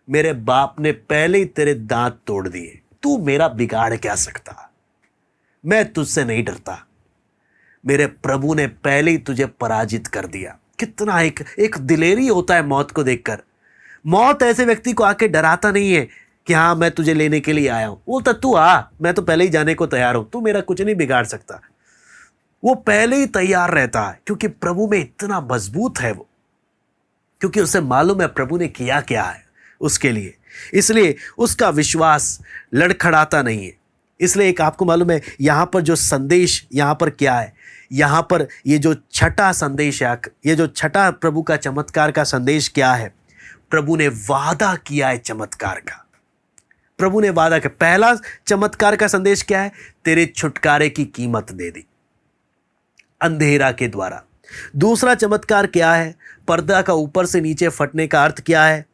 मेरे बाप ने पहले ही तेरे दांत तोड़ दिए, तू मेरा बिगाड़ क्या सकता? मैं तुझसे नहीं डरता, मेरे प्रभु ने पहले ही तुझे पराजित कर दिया। कितना एक दिलेरी होता है मौत को देखकर। मौत ऐसे व्यक्ति को आके डराता नहीं है कि हाँ मैं तुझे लेने के लिए आया हूं। बोलता तू आ, मैं तो पहले ही जाने को तैयार हूं, तू मेरा कुछ नहीं बिगाड़ सकता। वो पहले ही तैयार रहता है क्योंकि प्रभु में इतना मजबूत है वो, क्योंकि उसे मालूम है प्रभु ने किया क्या है उसके लिए, इसलिए उसका विश्वास लड़खड़ाता नहीं है। इसलिए एक आपको मालूम है यहां पर जो संदेश यहां पर क्या है, यहां पर ये जो छठा संदेश है, ये जो छठा प्रभु का चमत्कार का संदेश क्या है? प्रभु ने वादा किया है चमत्कार का। प्रभु ने वादा किया। पहला चमत्कार का संदेश क्या है? तेरे छुटकारे की कीमत दे दी अंधेरा के द्वारा। दूसरा चमत्कार क्या है? पर्दा का ऊपर से नीचे फटने का अर्थ क्या है?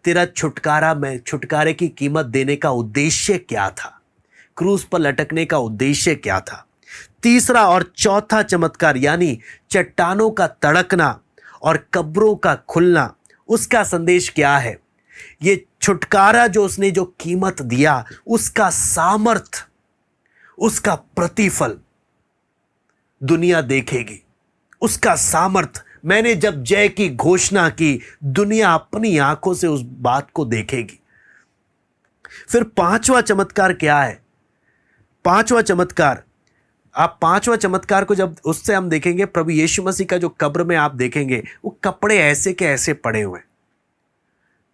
तेरा छुटकारा में छुटकारे की कीमत देने का उद्देश्य क्या था? क्रूस पर लटकने का उद्देश्य क्या था? तीसरा और चौथा चमत्कार यानी चट्टानों का तड़कना और कब्रों का खुलना, उसका संदेश क्या है? ये छुटकारा जो उसने जो कीमत दिया, उसका सामर्थ, उसका प्रतिफल दुनिया देखेगी। उसका सामर्थ, मैंने जब जय की घोषणा की, दुनिया अपनी आंखों से उस बात को देखेगी। फिर पांचवा चमत्कार क्या है? पांचवा चमत्कार, आप पांचवा चमत्कार को जब उससे हम देखेंगे, प्रभु यीशु मसीह का जो कब्र में आप देखेंगे, वो कपड़े ऐसे के ऐसे पड़े हुए हैं।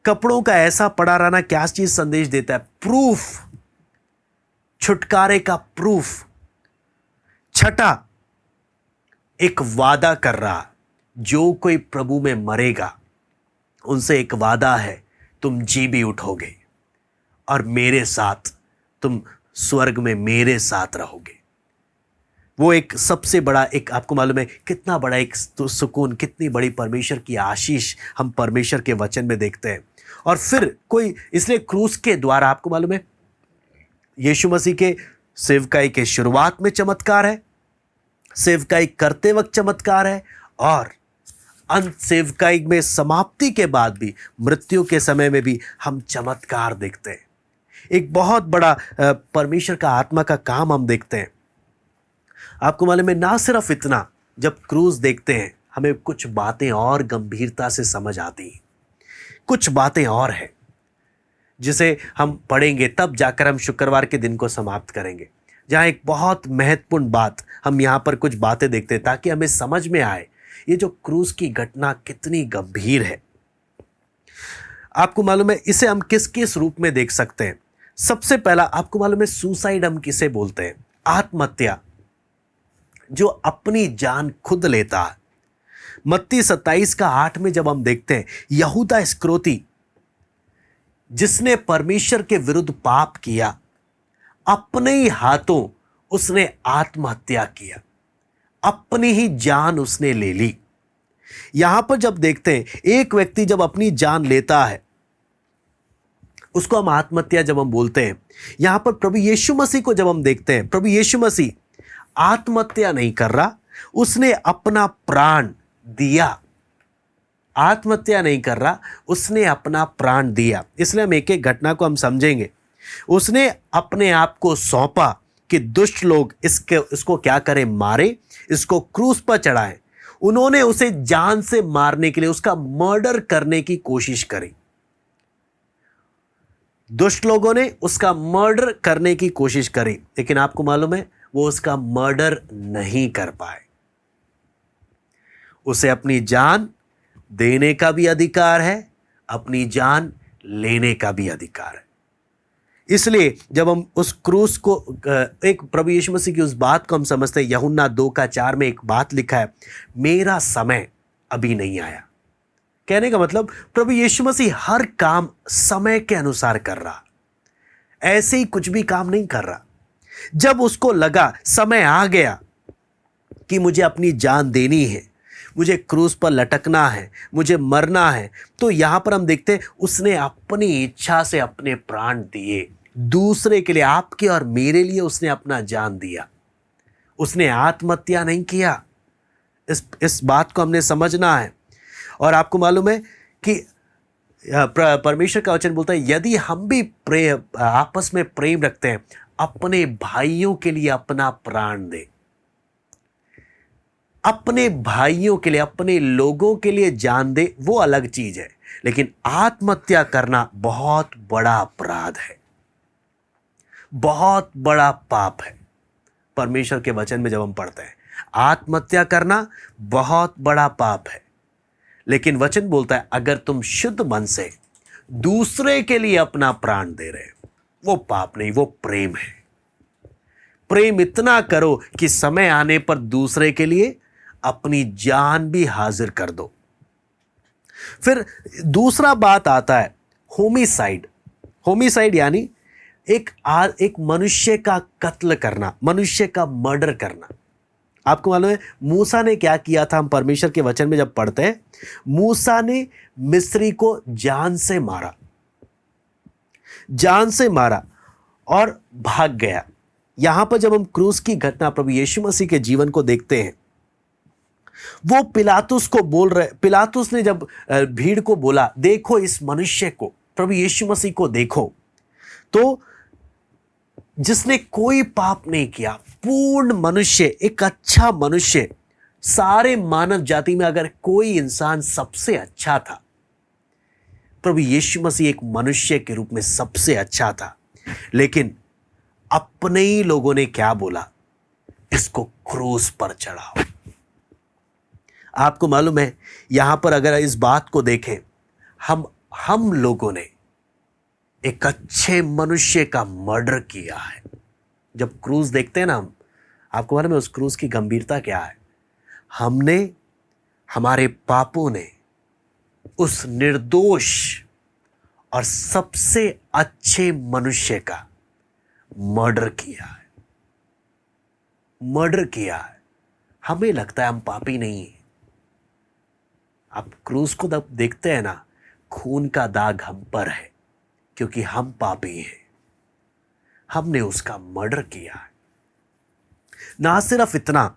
कपड़ों का ऐसा पड़ा रहना क्या चीज संदेश देता है? प्रूफ, छुटकारे का प्रूफ। छठा, एक वादा कर रहा, जो कोई प्रभु में मरेगा उनसे एक वादा है, तुम जी भी उठोगे और मेरे साथ, तुम स्वर्ग में मेरे साथ रहोगे। वो एक सबसे बड़ा, एक आपको मालूम है कितना बड़ा एक सुकून, कितनी बड़ी परमेश्वर की आशीष हम परमेश्वर के वचन में देखते हैं। और फिर कोई, इसलिए क्रूस के द्वारा आपको मालूम है यीशु मसीह के सेवकाई के शुरुआत में चमत्कार है, सेवकाई करते वक्त चमत्कार है, और अंत सेवकाई में समाप्ति के बाद भी, मृत्यु के समय में भी हम चमत्कार देखते हैं। एक बहुत बड़ा परमेश्वर का आत्मा का काम हम देखते हैं। आपको मालूम है, ना सिर्फ इतना, जब क्रूस देखते हैं हमें कुछ बातें और गंभीरता से समझ आती हैं। कुछ बातें और हैं जिसे हम पढ़ेंगे, तब जाकर हम शुक्रवार के दिन को समाप्त करेंगे, जहाँ एक बहुत महत्वपूर्ण बात, हम यहाँ पर कुछ बातें देखते हैं ताकि हमें समझ में आए ये जो क्रूस की घटना कितनी गंभीर है। आपको मालूम है इसे हम किस किस रूप में देख सकते हैं? सबसे पहला, आपको मालूम है सुसाइड हम किसे बोलते हैं? आत्महत्या, जो अपनी जान खुद लेता है। मत्ती 27:8 में जब हम देखते हैं, यहूदा इस्करियोती, जिसने परमेश्वर के विरुद्ध पाप किया, अपने ही हाथों उसने आत्महत्या किया, अपनी ही जान उसने ले ली। यहां पर जब देखते हैं, एक व्यक्ति जब अपनी जान लेता है, उसको हम आत्महत्या जब हम बोलते हैं। यहां पर प्रभु यीशु मसीह को जब हम देखते हैं, प्रभु यीशु मसीह आत्महत्या नहीं कर रहा, उसने अपना प्राण दिया। आत्महत्या नहीं कर रहा, उसने अपना प्राण दिया। इसलिए हम एक एक घटना को हम समझेंगे। उसने अपने आप को सौंपा कि दुष्ट लोग इसको क्या करें? मारे, इसको क्रूस पर चढ़ाएं। उन्होंने उसे जान से मारने के लिए, उसका मर्डर करने की कोशिश करी। दुष्ट लोगों ने उसका मर्डर करने की कोशिश करी, लेकिन आपको मालूम है वो उसका मर्डर नहीं कर पाए। उसे अपनी जान देने का भी अधिकार है, अपनी जान लेने का भी अधिकार है। इसलिए जब हम उस क्रूस को, एक प्रभु यीशु मसीह की उस बात को हम समझते हैं, यूहन्ना 2:4 में एक बात लिखा है, मेरा समय अभी नहीं आया। कहने का मतलब प्रभु यीशु मसीह हर काम समय के अनुसार कर रहा, ऐसे ही कुछ भी काम नहीं कर रहा। जब उसको लगा समय आ गया कि मुझे अपनी जान देनी है, मुझे क्रूस पर लटकना है, मुझे मरना है, तो यहां पर हम देखते हैं उसने अपनी इच्छा से अपने प्राण दिए। दूसरे के लिए, आपके और मेरे लिए उसने अपना जान दिया। उसने आत्महत्या नहीं किया। इस बात को हमने समझना है। और आपको मालूम है कि परमेश्वर का वचन बोलता है, यदि हम भी आपस में प्रेम रखते हैं, अपने भाइयों के लिए अपना प्राण दे। अपने भाइयों के लिए, अपने लोगों के लिए जान दे, वो अलग चीज है। लेकिन आत्महत्या करना बहुत बड़ा अपराध है, बहुत बड़ा पाप है। परमेश्वर के वचन में जब हम पढ़ते हैं, आत्महत्या करना बहुत बड़ा पाप है। लेकिन वचन बोलता है, अगर तुम शुद्ध मन से दूसरे के लिए अपना प्राण दे रहे हो, वो पाप नहीं, वो प्रेम है। प्रेम इतना करो कि समय आने पर दूसरे के लिए अपनी जान भी हाजिर कर दो। फिर दूसरा बात आता है होमिसाइड। होमिसाइड यानी एक मनुष्य का कत्ल करना, मनुष्य का मर्डर करना। आपको मालूम है मूसा ने क्या किया था? हम परमेश्वर के वचन में जब पढ़ते हैं, मूसा ने मिस्री को जान से मारा, जान से मारा और भाग गया। यहां पर जब हम क्रूस की घटना प्रभु यीशु मसीह के जीवन को देखते हैं, वो पिलातुस को बोल रहे, पिलातुस ने जब भीड़ को बोला, देखो इस मनुष्य को, प्रभु यीशु मसीह को देखो, तो जिसने कोई पाप नहीं किया, पूर्ण मनुष्य, एक अच्छा मनुष्य, सारे मानव जाति में अगर कोई इंसान सबसे अच्छा था, प्रभु यीशु मसीह एक मनुष्य के रूप में सबसे अच्छा था। लेकिन अपने ही लोगों ने क्या बोला, इसको क्रूस पर चढ़ाओ। आपको मालूम है, यहां पर अगर इस बात को देखें, हम लोगों ने एक अच्छे मनुष्य का मर्डर किया है। जब क्रूस देखते हैं ना हम, आपको मालूम है उस क्रूस की गंभीरता क्या है। हमने, हमारे पापों ने उस निर्दोष और सबसे अच्छे मनुष्य का मर्डर किया है, मर्डर किया है। हमें लगता है हम पापी नहीं हैं। आप क्रूस को जब देखते हैं ना, खून का दाग हम पर है क्योंकि हम पापी हैं। हमने उसका मर्डर किया है। ना सिर्फ इतना,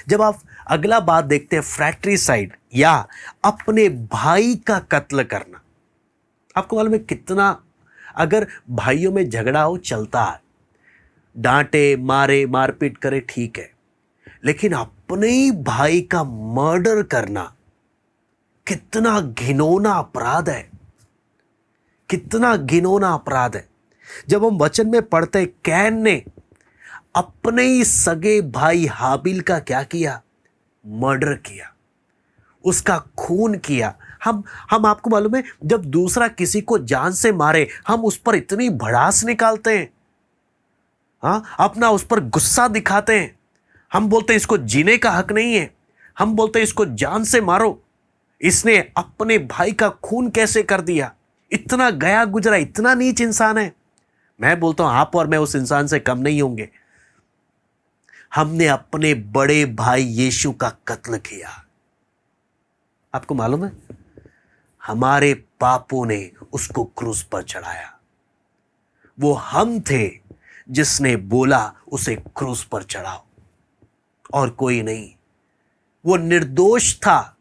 जब आप अगला बात देखते हैं, फ्रैट्रिसाइड या अपने भाई का कत्ल करना। आपको मालूम है कितना, अगर भाइयों में झगड़ा हो चलता है, डांटे मारे मारपीट करे ठीक है, लेकिन अपने ही भाई का मर्डर करना कितना घिनौना अपराध है, कितना घिनौना अपराध है। जब हम वचन में पढ़ते हैं, कैन ने अपने ही सगे भाई हाबिल का क्या किया, मर्डर किया, उसका खून किया। हम आपको मालूम है, जब दूसरा किसी को जान से मारे, हम उस पर इतनी भड़ास निकालते हैं, अपना उस पर गुस्सा दिखाते हैं। हम बोलते हैं इसको जीने का हक नहीं है, हम बोलते हैं इसको जान से मारो। इसने अपने भाई का खून कैसे कर दिया, इतना गया गुजरा, इतना नीच इंसान है। मैं बोलता हूं आप और मैं उस इंसान से कम नहीं होंगे। हमने अपने बड़े भाई यीशु का कत्ल किया। आपको मालूम है, हमारे पापों ने उसको क्रूस पर चढ़ाया। वो हम थे जिसने बोला उसे क्रूस पर चढ़ाओ, और कोई नहीं। वो निर्दोष था।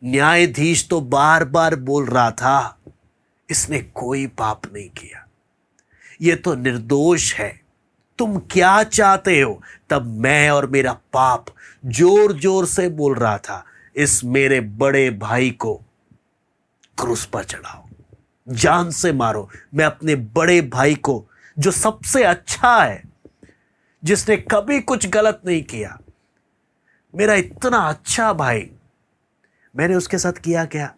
न्यायाधीश तो बार बार बोल रहा था इसने कोई पाप नहीं किया, ये तो निर्दोष है, तुम क्या चाहते हो। तब मैं और मेरा पाप जोर जोर से बोल रहा था, इस मेरे बड़े भाई को क्रूस पर चढ़ाओ, जान से मारो। मैं अपने बड़े भाई को, जो सबसे अच्छा है, जिसने कभी कुछ गलत नहीं किया, मेरा इतना अच्छा भाई, मैंने उसके साथ किया क्या,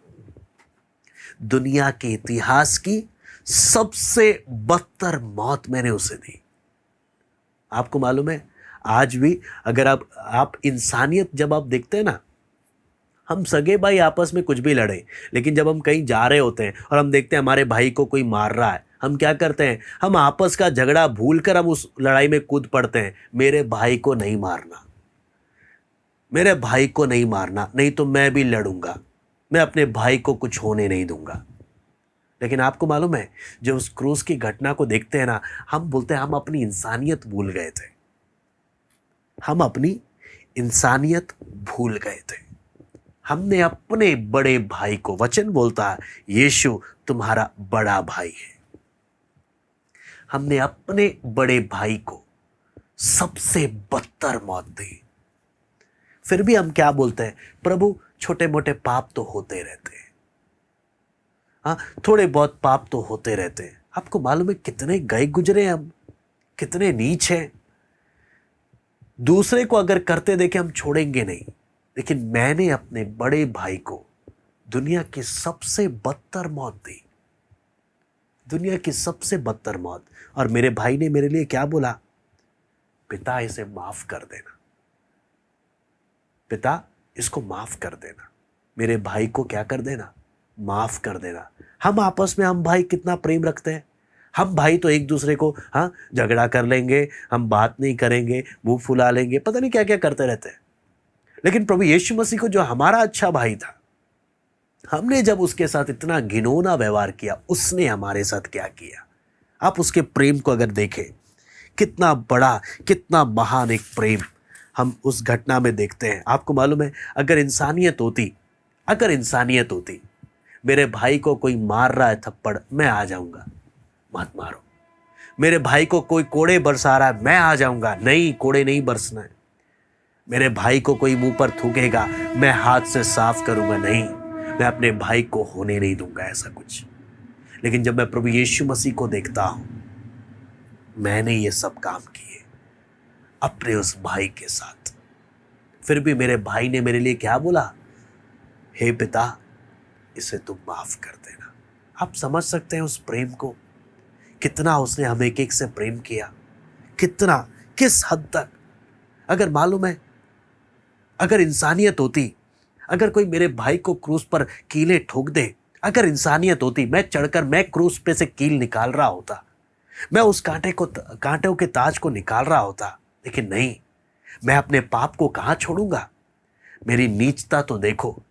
दुनिया के इतिहास की सबसे बदतर मौत मैंने उसे दी। आपको मालूम है, आज भी अगर आप इंसानियत जब आप देखते हैं ना, हम सगे भाई आपस में कुछ भी लड़े, लेकिन जब हम कहीं जा रहे होते हैं और हम देखते हैं हमारे भाई को कोई मार रहा है, हम क्या करते हैं, हम आपस का झगड़ा भूलकर हम उस लड़ाई में कूद पड़ते हैं। मेरे भाई को नहीं मारना, मेरे भाई को नहीं मारना, नहीं तो मैं भी लड़ूंगा, मैं अपने भाई को कुछ होने नहीं दूंगा। लेकिन आपको मालूम है, जब उस क्रूस की घटना को देखते हैं ना, हम बोलते हैं हम अपनी इंसानियत भूल गए थे, हम अपनी इंसानियत भूल गए थे। हमने अपने बड़े भाई को, वचन बोलता है यीशु तुम्हारा बड़ा भाई है, हमने अपने बड़े भाई को सबसे बदतर मौत दी। फिर भी हम क्या बोलते हैं, प्रभु छोटे मोटे पाप तो होते रहते हैं, थोड़े बहुत पाप तो होते रहते हैं। आपको मालूम है कितने गए गुजरे हम, कितने नीच हैं। दूसरे को अगर करते देखे हम छोड़ेंगे नहीं, लेकिन मैंने अपने बड़े भाई को दुनिया की सबसे बदतर मौत दी, दुनिया की सबसे बदतर मौत। और मेरे भाई ने मेरे लिए क्या बोला, पिता इसे माफ कर देना, पिता इसको माफ कर देना, मेरे भाई को क्या कर देना, माफ कर देना। हम आपस में, हम भाई कितना प्रेम रखते हैं। हम भाई तो एक दूसरे को झगड़ा कर लेंगे, हम बात नहीं करेंगे, मुंह फुला लेंगे, पता नहीं क्या क्या करते रहते हैं। लेकिन प्रभु यीशु मसीह को, जो हमारा अच्छा भाई था, हमने जब उसके साथ इतना घिनौना व्यवहार किया, उसने हमारे साथ क्या किया। आप उसके प्रेम को अगर देखें, कितना बड़ा, कितना महान एक प्रेम हम उस घटना में देखते हैं। आपको मालूम है, अगर इंसानियत होती, मेरे भाई को कोई मार रहा है थप्पड़, मैं आ जाऊंगा, मत मारो। मेरे भाई को कोई कोड़े बरसा रहा है, मैं आ जाऊंगा, नहीं कोड़े नहीं बरसना है। मेरे भाई को कोई मुंह पर थूकेगा, मैं हाथ से साफ करूंगा, नहीं, मैं अपने भाई को होने नहीं दूंगा ऐसा कुछ। लेकिन जब मैं प्रभु यीशु मसीह को देखता हूं, मैंने ये सब काम किए अपने उस भाई के साथ। फिर भी मेरे भाई ने मेरे लिए क्या बोला? हे पिता, इसे तुम माफ कर देना। आप समझ सकते हैं उस प्रेम को, कितना उसने हम एक एक से प्रेम किया, कितना, किस हद तक। अगर मालूम है, अगर इंसानियत होती, अगर कोई मेरे भाई को क्रूस पर कीलें ठोक दे, अगर इंसानियत होती, मैं चढ़कर मैं क्रूस पे से कील निकाल रहा होता, मैं उस कांटों के ताज को निकाल रहा होता। लेकिन नहीं, मैं अपने पाप को कहां छोड़ूंगा? मेरी नीचता तो देखो,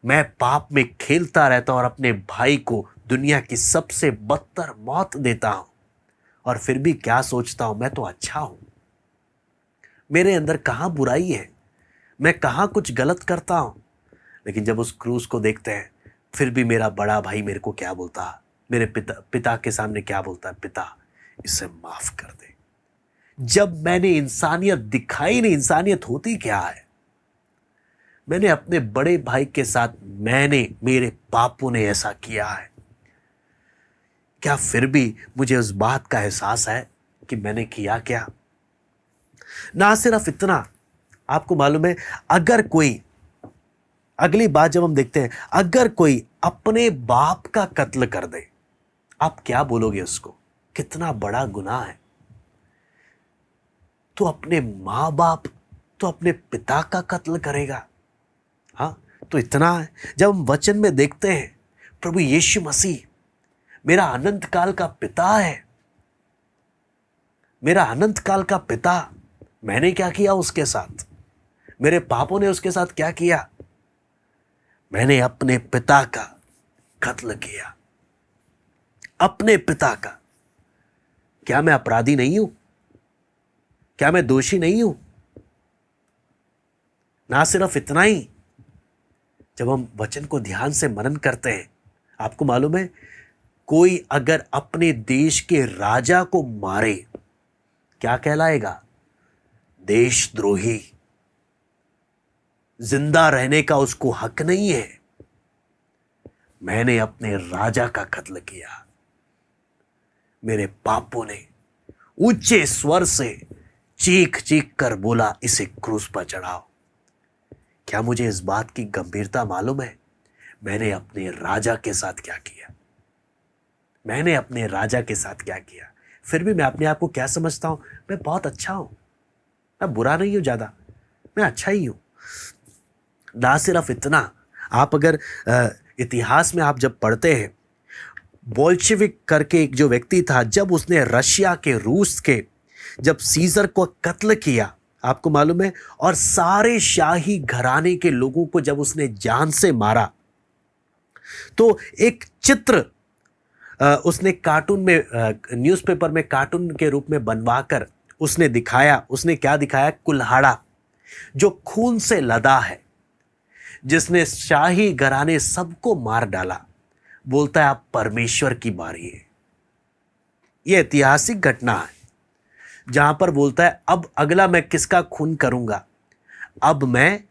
मैं पाप में खेलता रहता हूं और अपने भाई को दुनिया की सबसे बदतर मौत देता हूं। और फिर भी क्या सोचता हूं, मैं तो अच्छा हूं, मेरे अंदर कहां बुराई है, मैं कहां कुछ गलत करता हूं। लेकिन जब उस क्रूस को देखते हैं, फिर भी मेरा बड़ा भाई मेरे को क्या बोलता है, मेरे पिता के सामने क्या बोलता है? पिता, इसे माफ कर दे। जब मैंने इंसानियत दिखाई नहीं, इंसानियत होती क्या है, मैंने अपने बड़े भाई के साथ, मेरे पापों ने ऐसा किया है, क्या फिर भी मुझे उस बात का एहसास है कि मैंने किया क्या? ना सिर्फ इतना, आपको मालूम है, अगर कोई, अगली बात जब हम देखते हैं, अगर कोई अपने बाप का कत्ल कर दे, आप क्या बोलोगे उसको? कितना बड़ा गुनाह है। तो अपने माँ बाप, तो अपने पिता का कत्ल करेगा। हाँ, तो इतना है। जब हम वचन में देखते हैं, प्रभु यीशु मसीह मेरा अनंत काल का पिता है, मेरा अनंत काल का पिता, मैंने क्या किया उसके साथ? मेरे पापों ने उसके साथ क्या किया? मैंने अपने पिता का कत्ल किया, अपने पिता का। क्या मैं अपराधी नहीं हूं? क्या मैं दोषी नहीं हूं? ना सिर्फ इतना ही, जब हम वचन को ध्यान से मनन करते हैं, आपको मालूम है, कोई अगर अपने देश के राजा को मारे, क्या कहलाएगा? देशद्रोही। जिंदा रहने का उसको हक नहीं है। मैंने अपने राजा का कत्ल किया। मेरे पापों ने ऊंचे स्वर से चीख चीख कर बोला, इसे क्रूस पर चढ़ाओ। क्या मुझे इस बात की गंभीरता मालूम है? मैंने अपने राजा के साथ क्या किया, मैंने अपने राजा के साथ क्या किया। फिर भी मैं अपने आप को क्या समझता हूं? मैं बहुत अच्छा हूं, मैं बुरा नहीं हूं ज्यादा, मैं अच्छा ही हूं। ना सिर्फ इतना, आप अगर इतिहास में आप जब पढ़ते हैं, बोल्शेविक करके एक जो व्यक्ति था, जब उसने रशिया के, रूस के, जब सीजर को कत्ल किया, आपको मालूम है, और सारे शाही घराने के लोगों को जब उसने जान से मारा, तो एक चित्र उसने कार्टून में, न्यूज़पेपर में कार्टून के रूप में बनवाकर उसने दिखाया। उसने क्या दिखाया? कुल्हाड़ा जो खून से लदा है, जिसने शाही घराने सबको मार डाला। बोलता है अब परमेश्वर की बारी है। यह ऐतिहासिक घटना है जहां पर बोलता है अब अगला मैं किसका खून करूंगा? अब मैं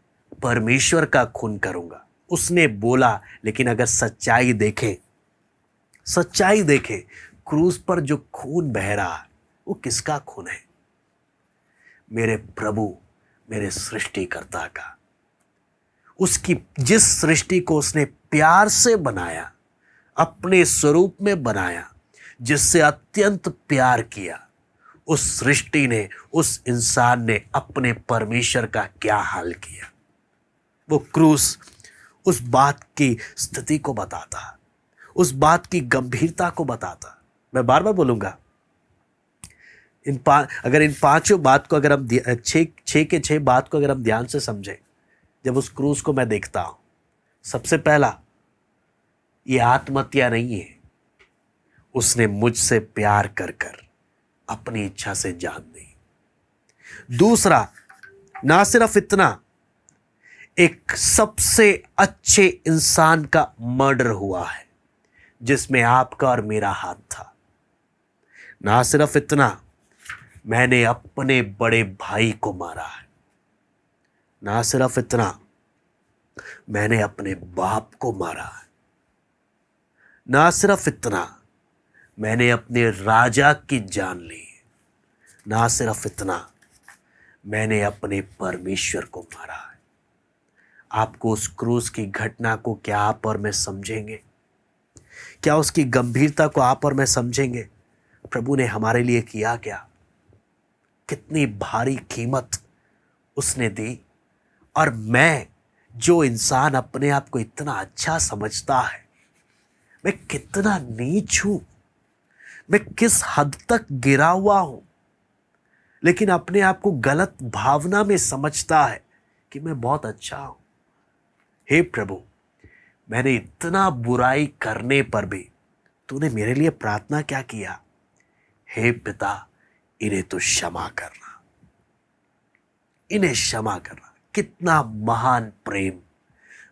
परमेश्वर का खून करूंगा, उसने बोला। लेकिन अगर सच्चाई देखें, सच्चाई देखें, क्रूस पर जो खून बह रहा है वो किसका खून है? मेरे प्रभु, मेरे सृष्टिकर्ता का। उसकी जिस सृष्टि को उसने प्यार से बनाया, अपने स्वरूप में बनाया, जिससे अत्यंत प्यार किया, उस सृष्टि ने, उस इंसान ने अपने परमेश्वर का क्या हाल किया। वो क्रूस उस बात की स्थिति को बताता, उस बात की गंभीरता को बताता। मैं बार बार बोलूंगा, अगर इन पांचों बात को, अगर हम छह के छह बात को अगर हम ध्यान से समझें, जब उस क्रूस को मैं देखता हूं, सबसे पहला, ये आत्महत्या नहीं है, उसने मुझसे प्यार कर कर अपनी इच्छा से जान दी। दूसरा, ना सिर्फ इतना, एक सबसे अच्छे इंसान का मर्डर हुआ है जिसमें आपका और मेरा हाथ था। ना सिर्फ इतना, मैंने अपने बड़े भाई को मारा है। ना सिर्फ इतना, मैंने अपने बाप को मारा है। ना सिर्फ इतना, मैंने अपने राजा की जान ली। ना सिर्फ इतना, मैंने अपने परमेश्वर को मारा है। आपको उस क्रूस की घटना को क्या आप और मैं समझेंगे? क्या उसकी गंभीरता को आप और मैं समझेंगे? प्रभु ने हमारे लिए किया क्या? कितनी भारी कीमत उसने दी। और मैं, जो इंसान अपने आप को इतना अच्छा समझता है, मैं कितना नीच हूं, मैं किस हद तक गिरा हुआ हूं, लेकिन अपने आप को गलत भावना में समझता है कि मैं बहुत अच्छा हूं। हे प्रभु, मैंने इतना बुराई करने पर भी तूने मेरे लिए प्रार्थना क्या किया? हे पिता, इन्हें तो क्षमा करना, इन्हें क्षमा करना। कितना महान प्रेम!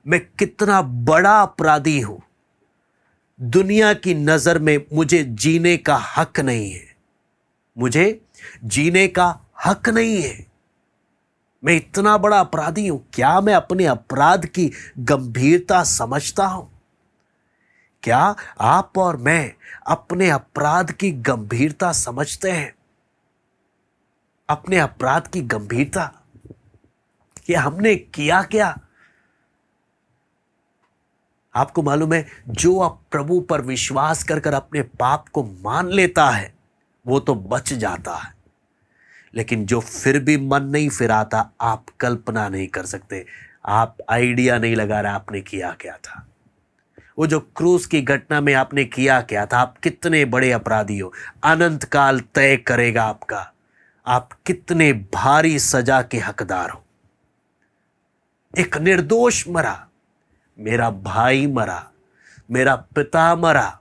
मैं कितना बड़ा अपराधी हूं। दुनिया की नजर में मुझे जीने का हक नहीं है, मुझे जीने का हक नहीं है। मैं इतना बड़ा अपराधी हूं। क्या मैं अपने अपराध की गंभीरता समझता हूं? क्या आप और मैं अपने अपराध की गंभीरता समझते हैं? अपने अपराध की गंभीरता कि हमने किया क्या? आपको मालूम है, जो अब प्रभु पर विश्वास कर कर अपने पाप को मान लेता है वो तो बच जाता है, लेकिन जो फिर भी मन नहीं फिराता, आप कल्पना नहीं कर सकते, आप आइडिया नहीं लगा रहे आपने किया क्या था। वो जो क्रूस की घटना में आपने किया क्या था? आप कितने बड़े अपराधी हो, अनंत काल तय करेगा आपका। आप कितने भारी सजा के हकदार हो। एक निर्दोष मरा, मेरा भाई मरा, मेरा पिता मरा,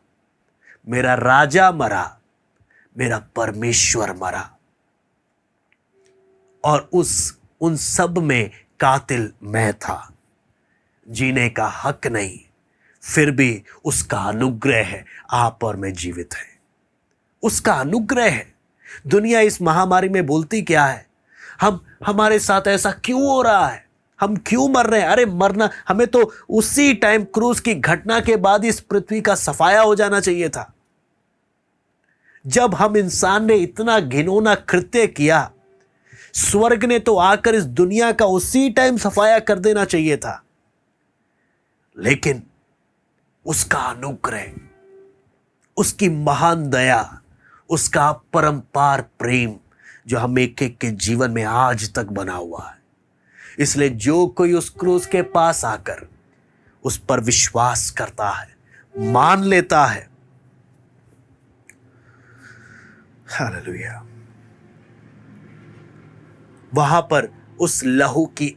मेरा राजा मरा, मेरा परमेश्वर मरा, और उन सब में कातिल मैं था। जीने का हक नहीं, फिर भी उसका अनुग्रह है आप और मैं जीवित हैं। उसका अनुग्रह है। दुनिया इस महामारी में बोलती क्या है? हमारे साथ ऐसा क्यों हो रहा है? हम क्यों मर रहे हैं? अरे मरना, हमें तो उसी टाइम क्रूस की घटना के बाद इस पृथ्वी का सफाया हो जाना चाहिए था। जब हम इंसान ने इतना घिनौना कृत्य किया, स्वर्ग ने तो आकर इस दुनिया का उसी टाइम सफाया कर देना चाहिए था। लेकिन उसका अनुग्रह, उसकी महान दया, उसका परंपार प्रेम जो हम एक एक के जीवन में आज तक बना हुआ है। इसलिए जो कोई उस क्रूस के पास आकर उस पर विश्वास करता है, मान लेता है, हालेलुया, वहां पर उस लहू की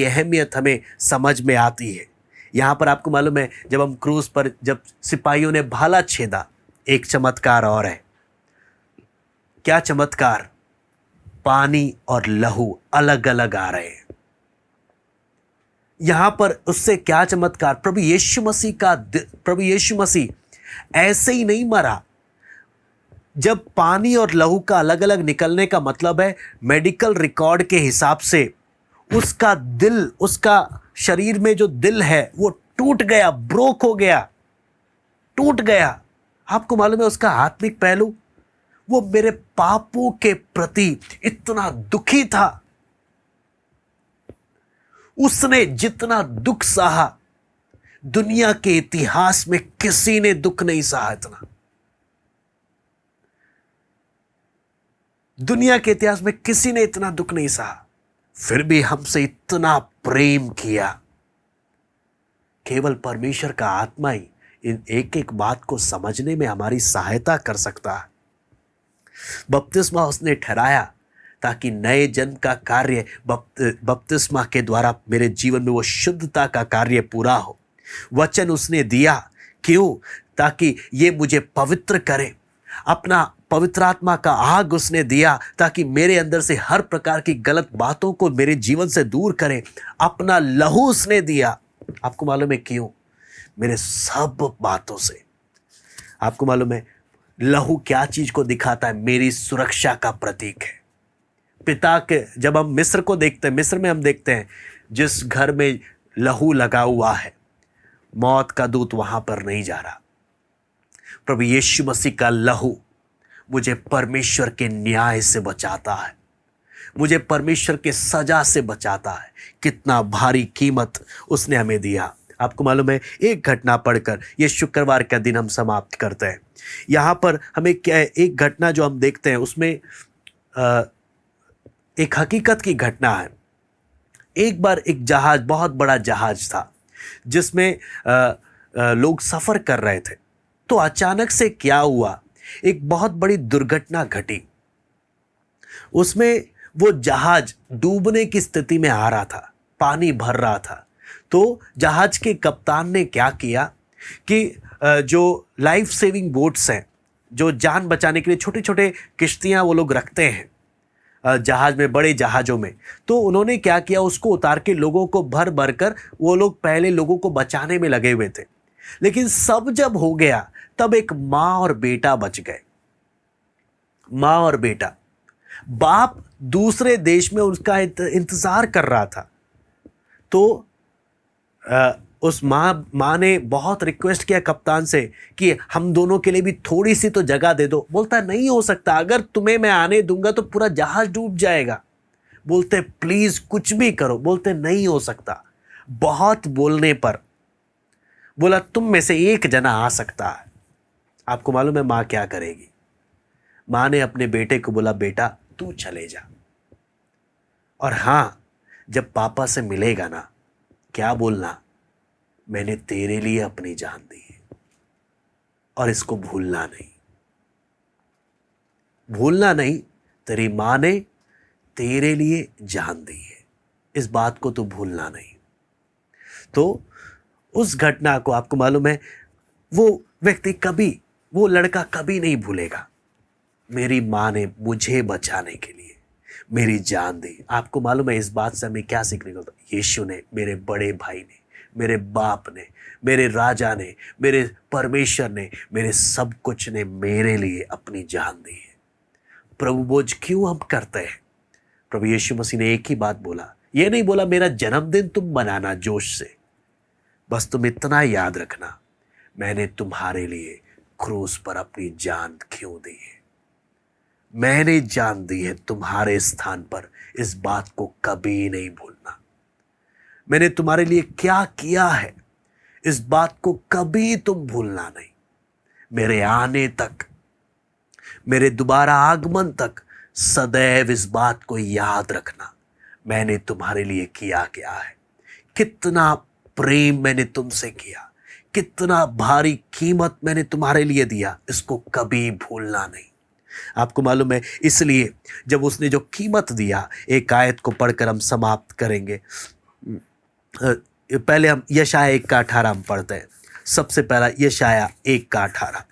अहमियत हमें समझ में आती है। यहां पर आपको मालूम है, जब हम क्रूस पर, जब सिपाहियों ने भाला छेदा, एक चमत्कार और है। क्या चमत्कार? पानी और लहू अलग अलग आ रहे हैं। यहां पर उससे क्या चमत्कार? प्रभु यीशु मसीह ऐसे ही नहीं मरा। जब पानी और लहू का अलग अलग निकलने का मतलब है, मेडिकल रिकॉर्ड के हिसाब से उसका दिल, उसका शरीर में जो दिल है वो टूट गया, ब्रोक हो गया, टूट गया। आपको मालूम है उसका आत्मिक पहलू, वो मेरे पापों के प्रति इतना दुखी था। उसने जितना दुख सहा, दुनिया के इतिहास में किसी ने दुख नहीं सहा इतना। दुनिया के इतिहास में किसी ने इतना दुख नहीं सहा, फिर भी हमसे इतना प्रेम किया। केवल परमेश्वर का आत्मा ही इन एक एक बात को समझने में हमारी सहायता कर सकता है। बपतिस्मा उसने ठहराया ताकि नए जन्म का कार्य बपतिस्मा के द्वारा मेरे जीवन में वो शुद्धता का कार्य पूरा हो। वचन उसने दिया, क्यों? ताकि ये मुझे पवित्र करे। अपना पवित्र आत्मा का आग उसने दिया ताकि मेरे अंदर से हर प्रकार की गलत बातों को मेरे जीवन से दूर करे। अपना लहू उसने दिया। आपको मालूम है क्यों? मेरे सब बातों से। आपको मालूम है लहू क्या चीज को दिखाता है? मेरी सुरक्षा का प्रतीक है। पिता के, जब हम मिस्र को देखते हैं, मिस्र में हम देखते हैं जिस घर में लहू लगा हुआ है, मौत का दूत वहां पर नहीं जा रहा। प्रभु यीशु मसीह का लहू मुझे परमेश्वर के न्याय से बचाता है, मुझे परमेश्वर के सजा से बचाता है। कितना भारी कीमत उसने हमें दिया। आपको मालूम है, एक घटना पढ़कर ये शुक्रवार का दिन हम समाप्त करते हैं। यहाँ पर हमें क्या है, एक घटना जो हम देखते हैं उसमें एक हकीकत की घटना है। एक बार एक जहाज, बहुत बड़ा जहाज था जिसमें लोग सफ़र कर रहे थे। तो अचानक से क्या हुआ, एक बहुत बड़ी दुर्घटना घटी। उसमें वो जहाज डूबने की स्थिति में आ रहा था, पानी भर रहा था। तो जहाज के कप्तान ने क्या किया कि जो लाइफ सेविंग बोट्स हैं, जो जान बचाने के लिए छोटे छोटे किश्तियां वो लोग रखते हैं जहाज में, बड़े जहाज़ों में, तो उन्होंने क्या किया, उसको उतार के लोगों को भर भर कर वो लोग पहले लोगों को बचाने में लगे हुए थे। लेकिन सब जब हो गया तब एक माँ और बेटा बच गए। माँ और बेटा, बाप दूसरे देश में उसका इंतजार कर रहा था। तो उस माँ ने बहुत रिक्वेस्ट किया कप्तान से कि हम दोनों के लिए भी थोड़ी सी तो जगह दे दो। बोलता नहीं हो सकता, अगर तुम्हें मैं आने दूंगा तो पूरा जहाज डूब जाएगा। बोलते प्लीज कुछ भी करो। बोलते नहीं हो सकता। बहुत बोलने पर बोला तुम में से एक जना आ सकता है। आपको मालूम है माँ क्या करेगी? माँ ने अपने बेटे को बोला बेटा तू चले जा, और हाँ जब पापा से मिलेगा ना, क्या बोलना, मैंने तेरे लिए अपनी जान दी है और इसको भूलना नहीं। भूलना नहीं, तेरी माँ ने तेरे लिए जान दी है, इस बात को तू भूलना नहीं। तो उस घटना को, आपको मालूम है, वो व्यक्ति कभी, वो लड़का कभी नहीं भूलेगा। मेरी माँ ने मुझे बचाने के लिए मेरी जान दी। आपको मालूम है इस बात से हमें क्या सीखने को? यीशु ने, मेरे बड़े भाई ने, मेरे बाप ने, मेरे राजा ने, मेरे परमेश्वर ने, मेरे सब कुछ ने मेरे लिए अपनी जान दी है। प्रभु बोझ क्यों हम करते हैं? प्रभु यीशु मसीह ने एक ही बात बोला, ये नहीं बोला मेरा जन्मदिन तुम मनाना जोश से, बस तुम इतना याद रखना मैंने तुम्हारे लिए क्रूस पर अपनी जान क्यों दी है। मैंने जान दी है तुम्हारे स्थान पर, इस बात को कभी नहीं भूलना। मैंने तुम्हारे लिए क्या किया है, इस बात को कभी तुम भूलना नहीं। मेरे आने तक, मेरे दोबारा आगमन तक सदैव इस बात को याद रखना, मैंने तुम्हारे लिए किया क्या है, कितना प्रेम मैंने तुमसे किया, कितना भारी कीमत मैंने तुम्हारे लिए दिया, इसको कभी भूलना नहीं। आपको मालूम है, इसलिए जब उसने जो कीमत दिया, एक आयत को पढ़कर हम समाप्त करेंगे। पहले हम यशाया 1:18 हम पढ़ते हैं। सबसे पहला यशाया 1:18,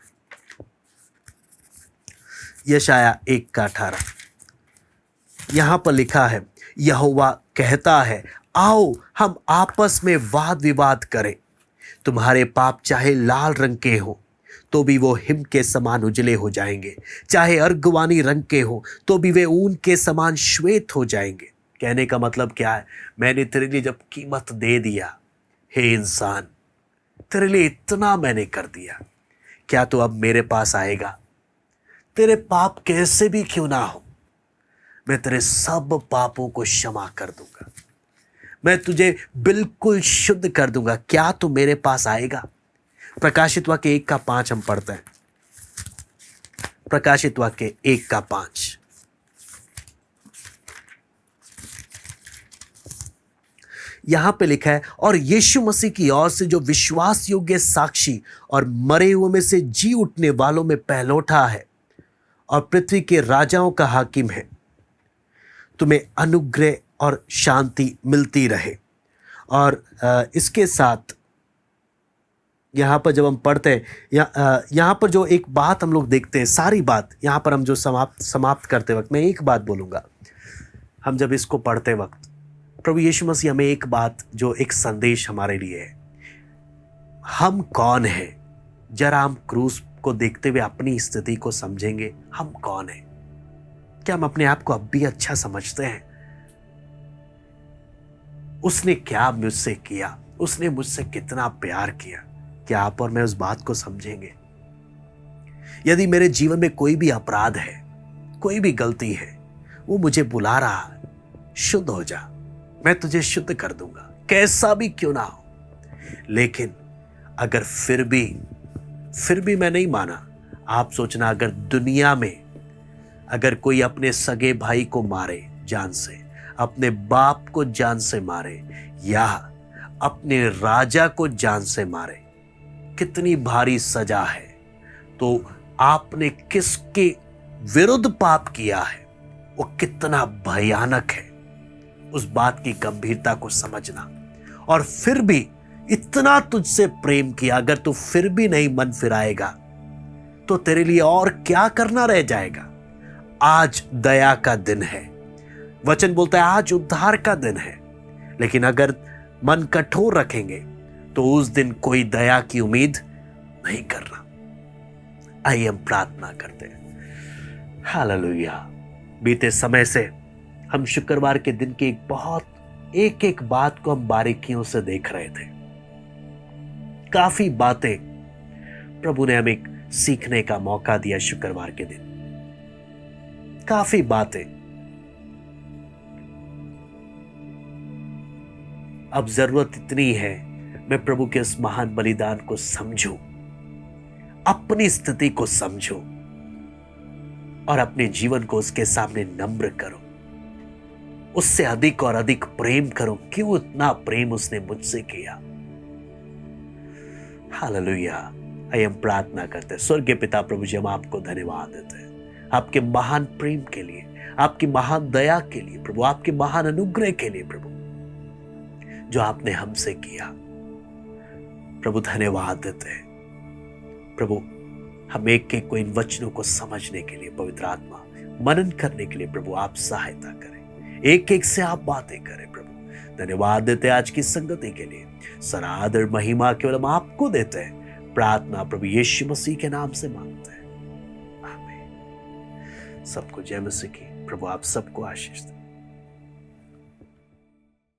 यशाया 1:18 यहां पर लिखा है, यहोवा कहता है आओ हम आपस में वाद विवाद करें। तुम्हारे पाप चाहे लाल रंग के हो तो भी वो हिम के समान उजले हो जाएंगे, चाहे अर्गवानी रंग के हो तो भी वे ऊन के समान श्वेत हो जाएंगे। कहने का मतलब क्या है? मैंने तेरे लिए जब कीमत दे दिया, हे इंसान, तेरे लिए इतना मैंने कर दिया, क्या तू अब मेरे पास आएगा? तेरे पाप कैसे भी क्यों ना हो, मैं तेरे सब पापों को क्षमा कर दूंगा, मैं तुझे बिल्कुल शुद्ध कर दूंगा। क्या तू मेरे पास आएगा? प्रकाशित वाक्य 1:5 हम पढ़ते हैं। प्रकाशित वाक्य 1:5 यहां पे लिखा है, और यीशु मसीह की ओर से जो विश्वास योग्य साक्षी और मरे हुए में से जी उठने वालों में पहलौठा है और पृथ्वी के राजाओं का हाकिम है, तुम्हें अनुग्रह और शांति मिलती रहे। और इसके साथ यहाँ पर जब हम पढ़ते हैं, यहाँ पर जो एक बात हम लोग देखते हैं, सारी बात यहाँ पर हम जो समाप्त करते वक्त मैं एक बात बोलूँगा। हम जब इसको पढ़ते वक्त प्रभु यीशु मसीह हमें एक बात, जो एक संदेश हमारे लिए है, हम कौन हैं? जरा हम क्रूस को देखते हुए अपनी स्थिति को समझेंगे। हम कौन हैं? क्या हम अपने आप को अब भी अच्छा समझते हैं? उसने क्या मुझसे किया, उसने मुझसे कितना प्यार किया, क्या आप और मैं उस बात को समझेंगे? यदि मेरे जीवन में कोई भी अपराध है, कोई भी गलती है, वो मुझे बुला रहा है, शुद्ध हो जा, मैं तुझे शुद्ध कर दूंगा, कैसा भी क्यों ना हो। लेकिन अगर फिर भी मैं नहीं माना, आप सोचना, अगर दुनिया में अगर कोई अपने सगे भाई को मारे जान से, अपने बाप को जान से मारे, या अपने राजा को जान से मारे, कितनी भारी सजा है। तो आपने किसके विरुद्ध पाप किया है, वो कितना भयानक है, उस बात की गंभीरता को समझना। और फिर भी इतना तुझसे प्रेम किया, अगर तू फिर भी नहीं मन फिराएगा तो तेरे लिए और क्या करना रह जाएगा। आज दया का दिन है, वचन बोलता है आज उद्धार का दिन है। लेकिन अगर मन कठोर रखेंगे तो उस दिन कोई दया की उम्मीद नहीं करना। आइए हम प्रार्थना करते हैं। हालेलुया। बीते समय से हम शुक्रवार के दिन की एक एक बात को हम बारीकियों से देख रहे थे। काफी बातें प्रभु ने हमें सीखने का मौका दिया शुक्रवार के दिन, काफी बातें। अब जरूरत इतनी है मैं प्रभु के उस महान बलिदान को समझूं, अपनी स्थिति को समझूं और अपने जीवन को उसके सामने नम्र करूं, उससे अधिक और अधिक प्रेम करूं। क्यों इतना प्रेम उसने मुझसे किया। हालेलुया। आइए हम प्रार्थना करते हैं। स्वर्गीय पिता प्रभु जी, हम आपको धन्यवाद देते हैं आपके महान प्रेम के लिए, आपकी महान दया के लिए प्रभु, आपके महान अनुग्रह के लिए प्रभु, जो आपने हमसे किया प्रभु। धन्यवाद देते हैं प्रभु। हम एक एक को इन वचनों को समझने के लिए, पवित्र आत्मा मनन करने के लिए प्रभु आप सहायता करें, एक एक से आप बातें करें प्रभु। धन्यवाद देते हैं आज की संगति के लिए। सारा आदर महिमा केवल हम आपको देते हैं। प्रार्थना प्रभु यीशु मसीह के नाम से मांगते हैं, आमीन। सबको जय मसीह की। प्रभु आप सबको आशीष दें।